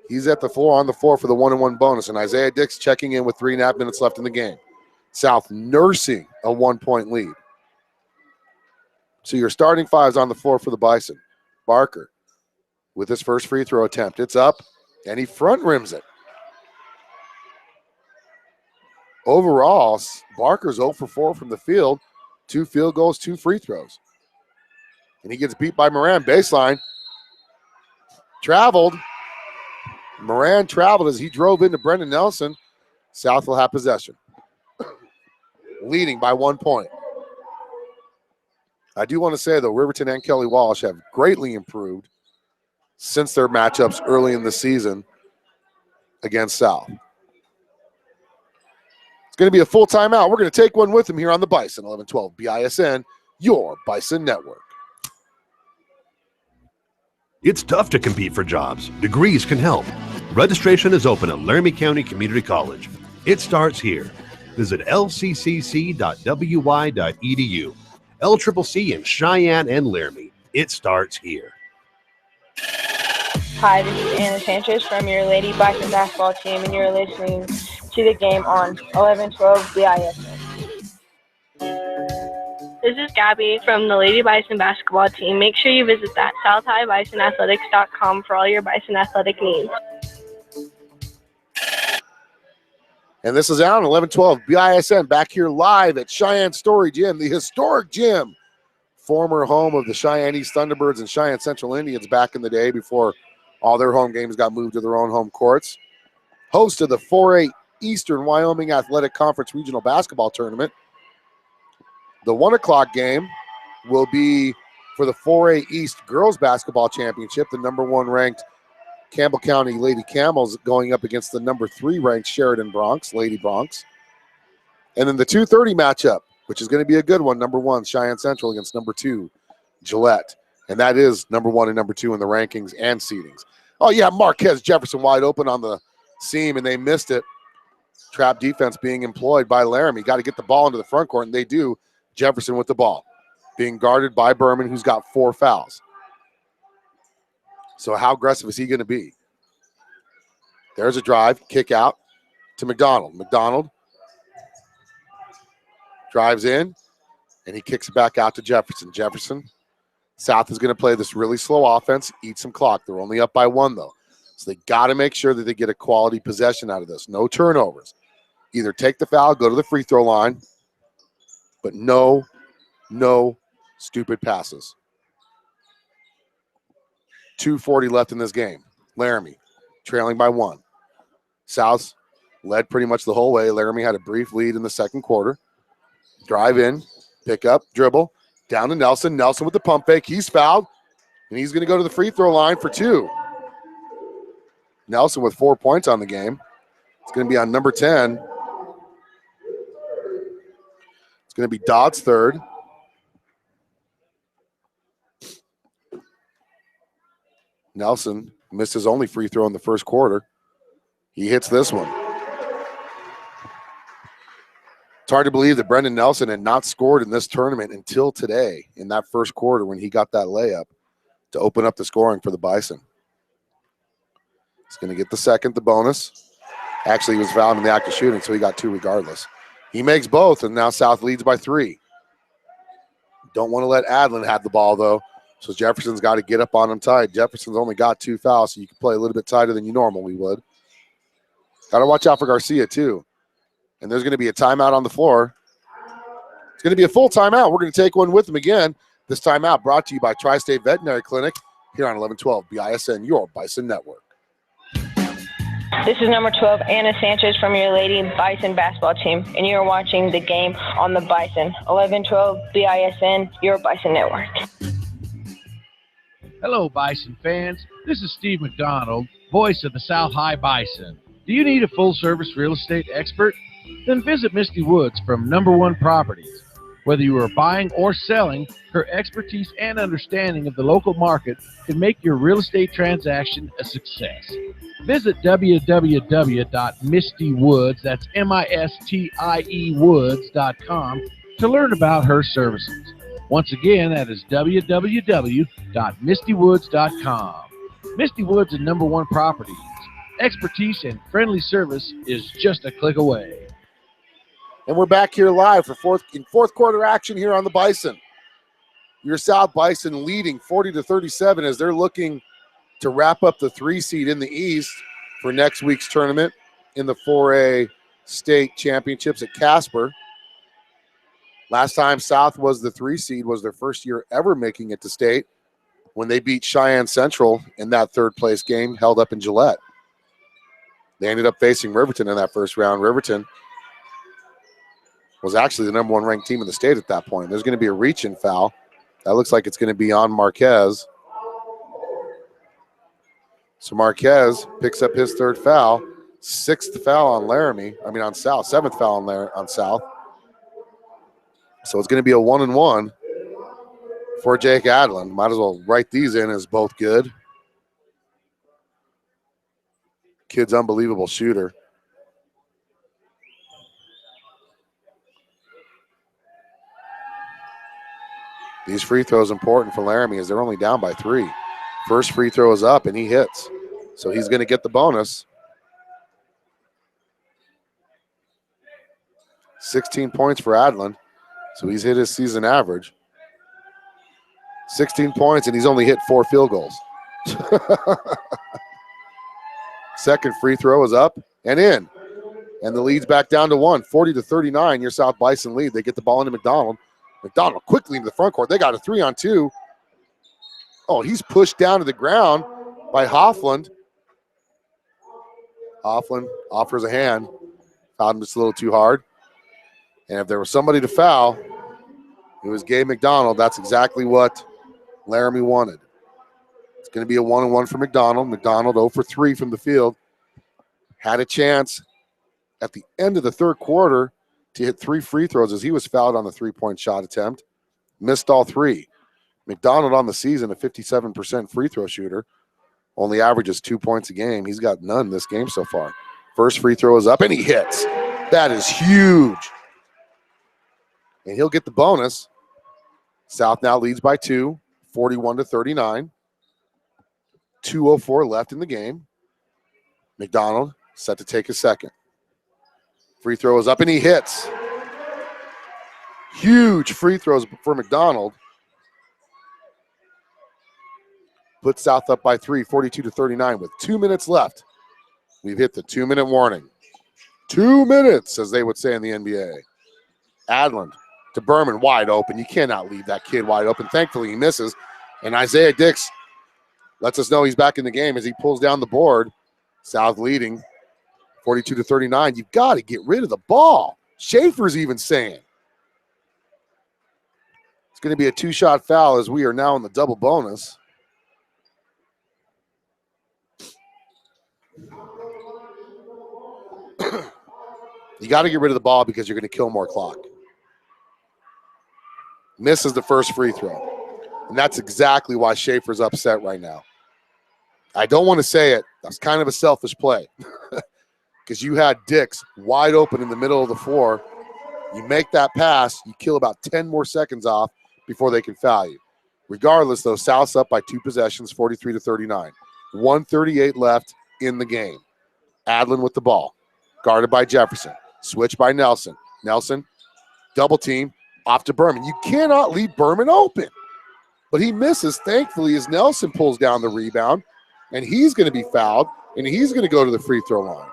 Speaker 5: He's at the floor on the floor for the 1-and-1 bonus, and Isaiah Dix checking in with 3.5 minutes left in the game. South nursing a 1-point lead. So your starting 5 is on the floor for the Bison. Barker with his first free throw attempt. It's up, and he front rims it. Overall, Barker's 0 for 4 from the field, 2 field goals, 2 free throws. And he gets beat by Moran. Baseline. Traveled. Moran traveled as he drove into Brendan Nelson. South will have possession. Leading by 1 point. I do want to say, though, Riverton and Kelly Walsh have greatly improved since their matchups early in the season against South. It's going to be a full timeout. We're going to take one with them here on the Bison, 1112 BISN, your Bison Network.
Speaker 2: It's tough to compete for jobs. Degrees can help. Registration is open at Laramie County Community College. It starts here. Visit lccc.wy.edu. LCCC in Cheyenne and Laramie. It starts here.
Speaker 3: Hi, this is Anna Sanchez from your Lady Bison basketball team, and you're listening to the game on 1112 BISN.
Speaker 8: This is Gabby from the Lady Bison basketball team. Make sure you visit that southhighbisonathletics.com for all your Bison athletic needs.
Speaker 5: And this is out on 1112 BISN, back here live at Cheyenne Story Gym, the historic gym, former home of the Cheyenne East Thunderbirds and Cheyenne Central Indians back in the day before all their home games got moved to their own home courts. Host of the 4A Eastern Wyoming Athletic Conference Regional Basketball Tournament. The 1 o'clock game will be for the 4A East Girls Basketball Championship, the number 1 ranked Campbell County Lady Camels going up against the number 3 ranked Sheridan Bronx, Lady Bronx. And then the 2:30 matchup, which is going to be a good one, number 1 Cheyenne Central against number 2 Gillette. And that is number 1 and number 2 in the rankings and seedings. Oh, yeah, Marquez Jefferson wide open on the seam, and they missed it. Trap defense being employed by Laramie. Got to get the ball into the front court, and they do. Jefferson with the ball, being guarded by Berman, who's got 4 fouls. So how aggressive is he going to be? There's a drive, kick out to McDonald. McDonald drives in, and he kicks it back out to Jefferson. Jefferson, South is going to play this really slow offense, eat some clock. They're only up by 1, though. So they got to make sure that they get a quality possession out of this. No turnovers. Either take the foul, go to the free throw line, but no stupid passes. 2:40 left in this game. Laramie trailing by 1. South led pretty much the whole way. Laramie had a brief lead in the second quarter. Drive in, pick up, dribble, down to Nelson. Nelson with the pump fake. He's fouled, and he's going to go to the free throw line for 2. Nelson with 4 points on the game. It's going to be on number 10. It's going to be Dodd's third. Nelson missed his only free throw in the first quarter. He hits this one. It's hard to believe that Brendan Nelson had not scored in this tournament until today in that first quarter when he got that layup to open up the scoring for the Bison. He's going to get the second, the bonus. Actually, he was fouled in the act of shooting, so he got 2 regardless. He makes both, and now South leads by 3. Don't want to let Adlin have the ball, though. So Jefferson's got to get up on him tight. Jefferson's only got 2 fouls, so you can play a little bit tighter than you normally would. Got to watch out for Garcia, too. And there's going to be a timeout on the floor. It's going to be a full timeout. We're going to take one with them again. This timeout brought to you by Tri-State Veterinary Clinic here on 1112 BISN, your Bison Network.
Speaker 3: This is number 12, Anna Sanchez from your Lady Bison basketball team, and you're watching the game on the Bison, 1112 BISN, your Bison Network.
Speaker 6: Hello, Bison fans. This is Steve McDonald, voice of the South High Bison. Do you need a full-service real estate expert? Then visit Misty Woods from Number 1 Properties. Whether you are buying or selling, her expertise and understanding of the local market can make your real estate transaction a success. Visit www.mistywoods, that's MISTIE Woods.com, to learn about her services. Once again, that is www.mistywoods.com. Misty Woods and Number 1 Properties. Expertise and friendly service is just a click away.
Speaker 5: And we're back here live for fourth quarter action here on the Bison. Your South Bison leading 40-37 as they're looking to wrap up the 3 seed in the East for next week's tournament in the 4A state championships at Casper. Last time South was the 3 seed was their first year ever making it to state when they beat Cheyenne Central in that 3rd place game held up in Gillette. They ended up facing Riverton in that first round. Riverton was actually the number 1 ranked team in the state at that point. There's going to be a reach-in foul That looks like it's going to be on Marquez. So Marquez picks up his third foul. 6th foul on Laramie. On South. 7th foul on South. So it's going to be a 1-and-1 for Jake Adlin. Might as well write these in as both good. Kid's unbelievable shooter. These free throws important for Laramie as they're only down by 3. First free throw is up and he hits. So he's going to get the bonus. 16 points for Adlin. So he's hit his season average. 16 points and he's only hit 4 field goals. Second free throw is up and in. And the lead's back down to 1. 40-39, your South Bison lead. They get the ball into McDonald. McDonald quickly into the front court. They got a 3-on-2. Oh, he's pushed down to the ground by Hoffland. Hoffland offers a hand. Fouled him just a little too hard. And if there was somebody to foul, it was Gabe McDonald. That's exactly what Laramie wanted. It's going to be a 1-and-1 for McDonald. McDonald 0 for 3 from the field. Had a chance at the end of the third quarter to hit 3 free throws as he was fouled on the 3-point shot attempt. Missed all 3. McDonald on the season, a 57% free throw shooter. Only averages 2 points a game. He's got none this game so far. First free throw is up, and he hits. That is huge. And he'll get the bonus. South now leads by 2, 41-39. 2:04 left in the game. McDonald set to take his second. Free throw is up, and he hits. Huge free throws for McDonald. Puts South up by 3, 42-39 with 2 minutes left. We've hit the 2-minute warning. 2 minutes, as they would say in the NBA. Adlin to Berman, wide open. You cannot leave that kid wide open. Thankfully, he misses. And Isaiah Dix lets us know he's back in the game as he pulls down the board. South leading 42-39. You've got to get rid of the ball. Schaefer's even saying. It's going to be a 2-shot foul as we are now in the double bonus. You got to get rid of the ball because you're going to kill more clock. Misses the first free throw. And that's exactly why Schaefer's upset right now. I don't want to say it. That's kind of a selfish play. Because you had Dix wide open in the middle of the floor. You make that pass, you kill about 10 more seconds off before they can foul you. Regardless, though, South's up by 2 possessions, 43-39. 1:38 left in the game. Adlin with the ball. Guarded by Jefferson. Switch by Nelson. Nelson, double team, off to Berman. You cannot leave Berman open. But he misses, thankfully, as Nelson pulls down the rebound. And he's going to be fouled, and he's going to go to the free throw line.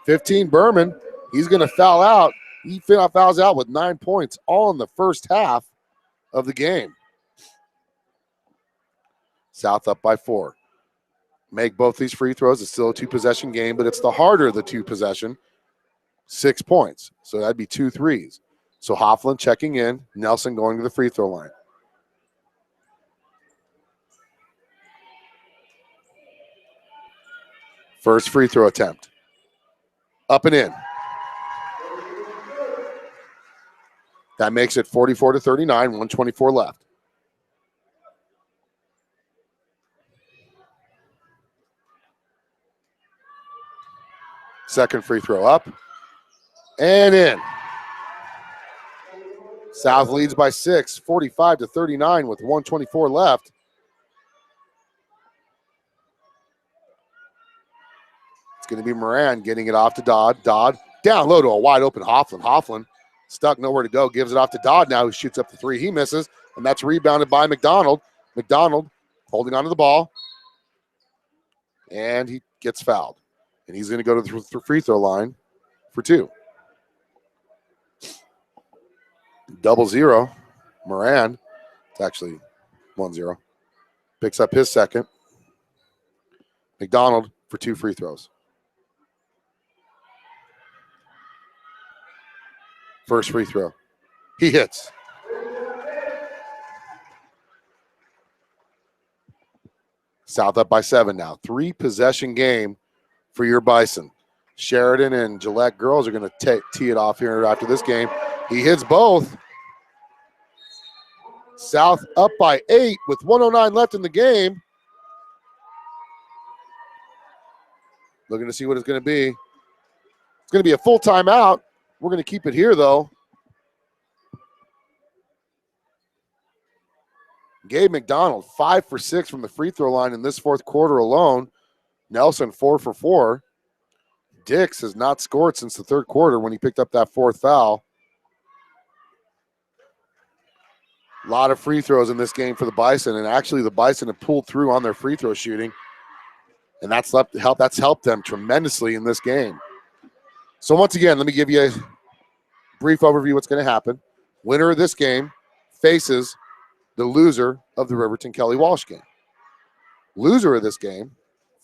Speaker 5: 15, Berman. He's going to foul out. He fouls out with 9 points all in the first half of the game. South up by 4. Make both these free throws. It's still a 2-possession game, but it's the harder of the 2-possession. 6 points. So that'd be 2 threes. So Hoffland checking in. Nelson going to the free throw line. First free throw attempt. Up and in. That makes it 44-39, 1:24 left. Second free throw up and in. South leads by 6, 45-39 with 1:24 left. It's going to be Moran getting it off to Dodd. Dodd down low to a wide open Hoffland. Hoffland stuck, nowhere to go, gives it off to Dodd now, who shoots up the 3. He misses, and that's rebounded by McDonald. McDonald holding onto the ball, and he gets fouled. And he's going to go to the free throw line for 2. 0-0. Moran, it's actually 1-0. Picks up his second. McDonald for 2 free throws. First free throw. He hits. South up by 7 now. 3-possession game for your Bison. Sheridan and Gillette girls are going to tee it off here after this game. He hits both. South up by 8 with 1:09 left in the game. Looking to see what it's going to be. It's going to be a full timeout. We're going to keep it here, though. Gabe McDonald, 5 for 6 from the free throw line in this fourth quarter alone. Nelson, 4 for 4. Dix has not scored since the third quarter when he picked up that fourth foul. A lot of free throws in this game for the Bison, and actually the Bison have pulled through on their free throw shooting, and that's helped them tremendously in this game. So once again, let me give you a brief overview of what's going to happen. Winner of this game faces the loser of the Riverton-Kelly Walsh game. Loser of this game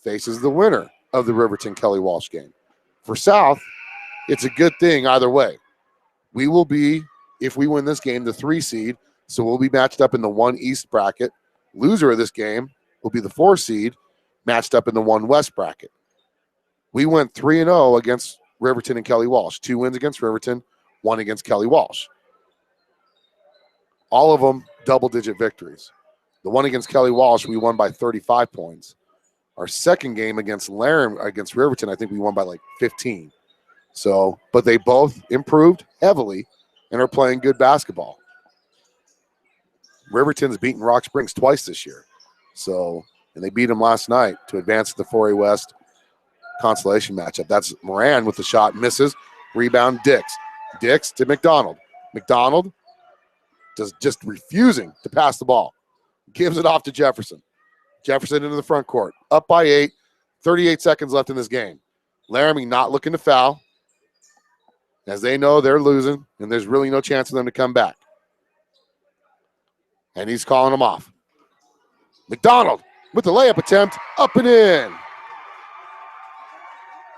Speaker 5: faces the winner of the Riverton-Kelly Walsh game. For South, it's a good thing either way. We will be, if we win this game, the 3 seed, so we'll be matched up in the 1 East bracket. Loser of this game will be the 4 seed, matched up in the 1 West bracket. We went 3-0 against Riverton and Kelly Walsh. 2 wins against Riverton, 1 against Kelly Walsh. All of them double-digit victories. The one against Kelly Walsh, we won by 35 points. Our second game against Riverton, I think we won by like 15. So, but they both improved heavily and are playing good basketball. Riverton's beaten Rock Springs twice this year. So, and they beat them last night to advance to the 4A West consolation matchup. That's Moran with the shot, misses. Rebound, Dix. Dix to McDonald. McDonald just refusing to pass the ball. Gives it off to Jefferson. Jefferson into the front court. Up by 8. 38 seconds left in this game. Laramie not looking to foul, as they know they're losing, and there's really no chance for them to come back. And he's calling them off. McDonald with the layup attempt, up and in.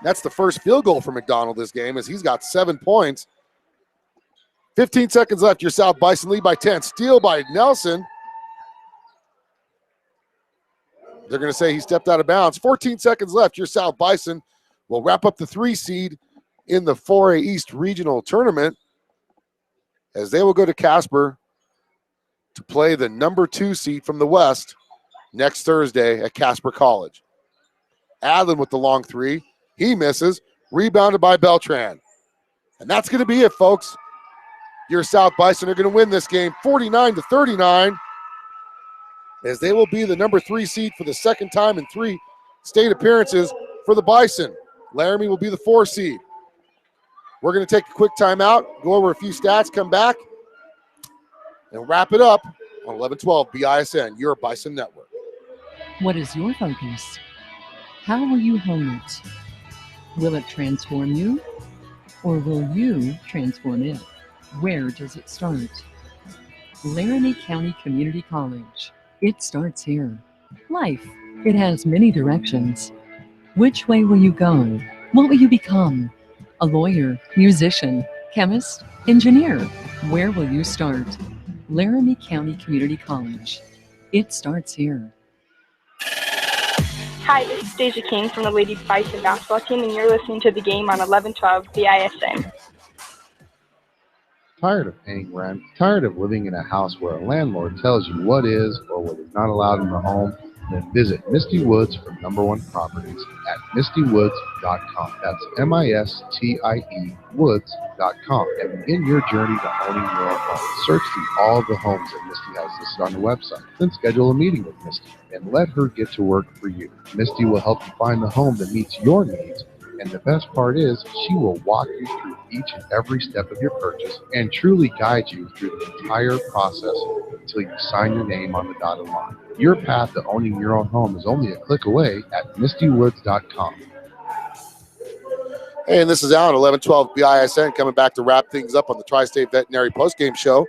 Speaker 5: That's the first field goal for McDonald this game, as he's got 7 points. 15 seconds left. Your South Bison lead by 10. Steal by Nelson. They're going to say he stepped out of bounds. 14 seconds left. Your South Bison will wrap up the 3 seed in the 4A East Regional Tournament, as they will go to Casper to play the number 2 seed from the West next Thursday at Casper College. Adlin with the long 3. He misses. Rebounded by Beltran. And that's going to be it, folks. Your South Bison are going to win this game 49-39, as they will be the number 3 seed for the second time in 3 state appearances for the Bison. Laramie will be the 4 seed. We're going to take a quick timeout, go over a few stats, come back, and wrap it up on 1112 BISN, your Bison Network.
Speaker 7: What is your focus? How will you hone it? Will it transform you, or will you transform it? Where does it start? Laramie County Community College. It starts here. Life, it has many directions. Which way will you go? What will you become? A lawyer, musician, chemist, engineer? Where will you start? Laramie County Community College. It starts here.
Speaker 8: Hi, this is Deja King from the Lady Bison basketball team, and you're listening to the game on 1112 BISN.
Speaker 1: Tired of paying rent? Tired of living in a house where a landlord tells you what is or what is not allowed in the home? Then visit Misty Woods from Number One Properties at mistywoods.com. That's MISTIE woods.com, and begin your journey to owning your own home. Search through all of the homes that Misty has listed on the website. Then schedule a meeting with Misty and let her get to work for you. Misty will help you find the home that meets your needs. And the best part is, she will walk you through each and every step of your purchase and truly guide you through the entire process until you sign your name on the dotted line. Your path to owning your own home is only a click away at mistywoods.com.
Speaker 5: Hey, and this is Alan, 1112 BISN, coming back to wrap things up on the Tri-State Veterinary postgame show.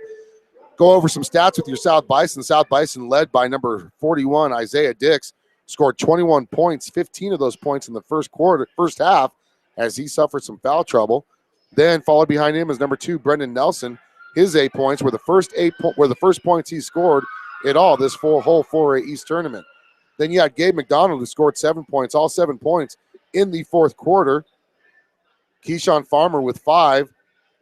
Speaker 5: Go over some stats with your South Bison. South Bison led by number 41, Isaiah Dix. Scored 21 points, 15 of those points in the first half, as he suffered some foul trouble. Then followed behind him is number 2, Brendan Nelson. His 8 points were the first points he scored in all this whole 4A East tournament. Then you had Gabe McDonald, who scored 7 points, all 7 points in the fourth quarter. Keyshawn Farmer with 5.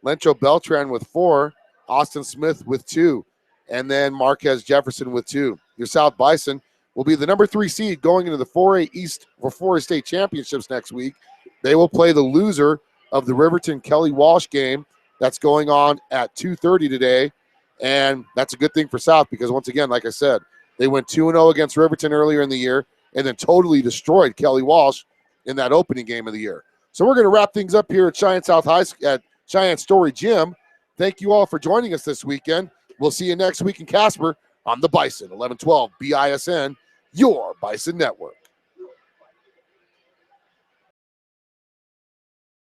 Speaker 5: Lencho Beltran with 4. Austin Smith with 2. And then Marquez Jefferson with 2. Your South Bison will be the number 3 seed going into the 4A East or 4A State Championships next week. They will play the loser of the Riverton-Kelly Walsh game that's going on at 2:30 today. And that's a good thing for South because, once again, like I said, they went 2-0 against Riverton earlier in the year and then totally destroyed Kelly Walsh in that opening game of the year. So we're going to wrap things up here at Cheyenne South High at Cheyenne Story Gym. Thank you all for joining us this weekend. We'll see you next week in Casper on the Bison, 1112 BISN, your Bison Network.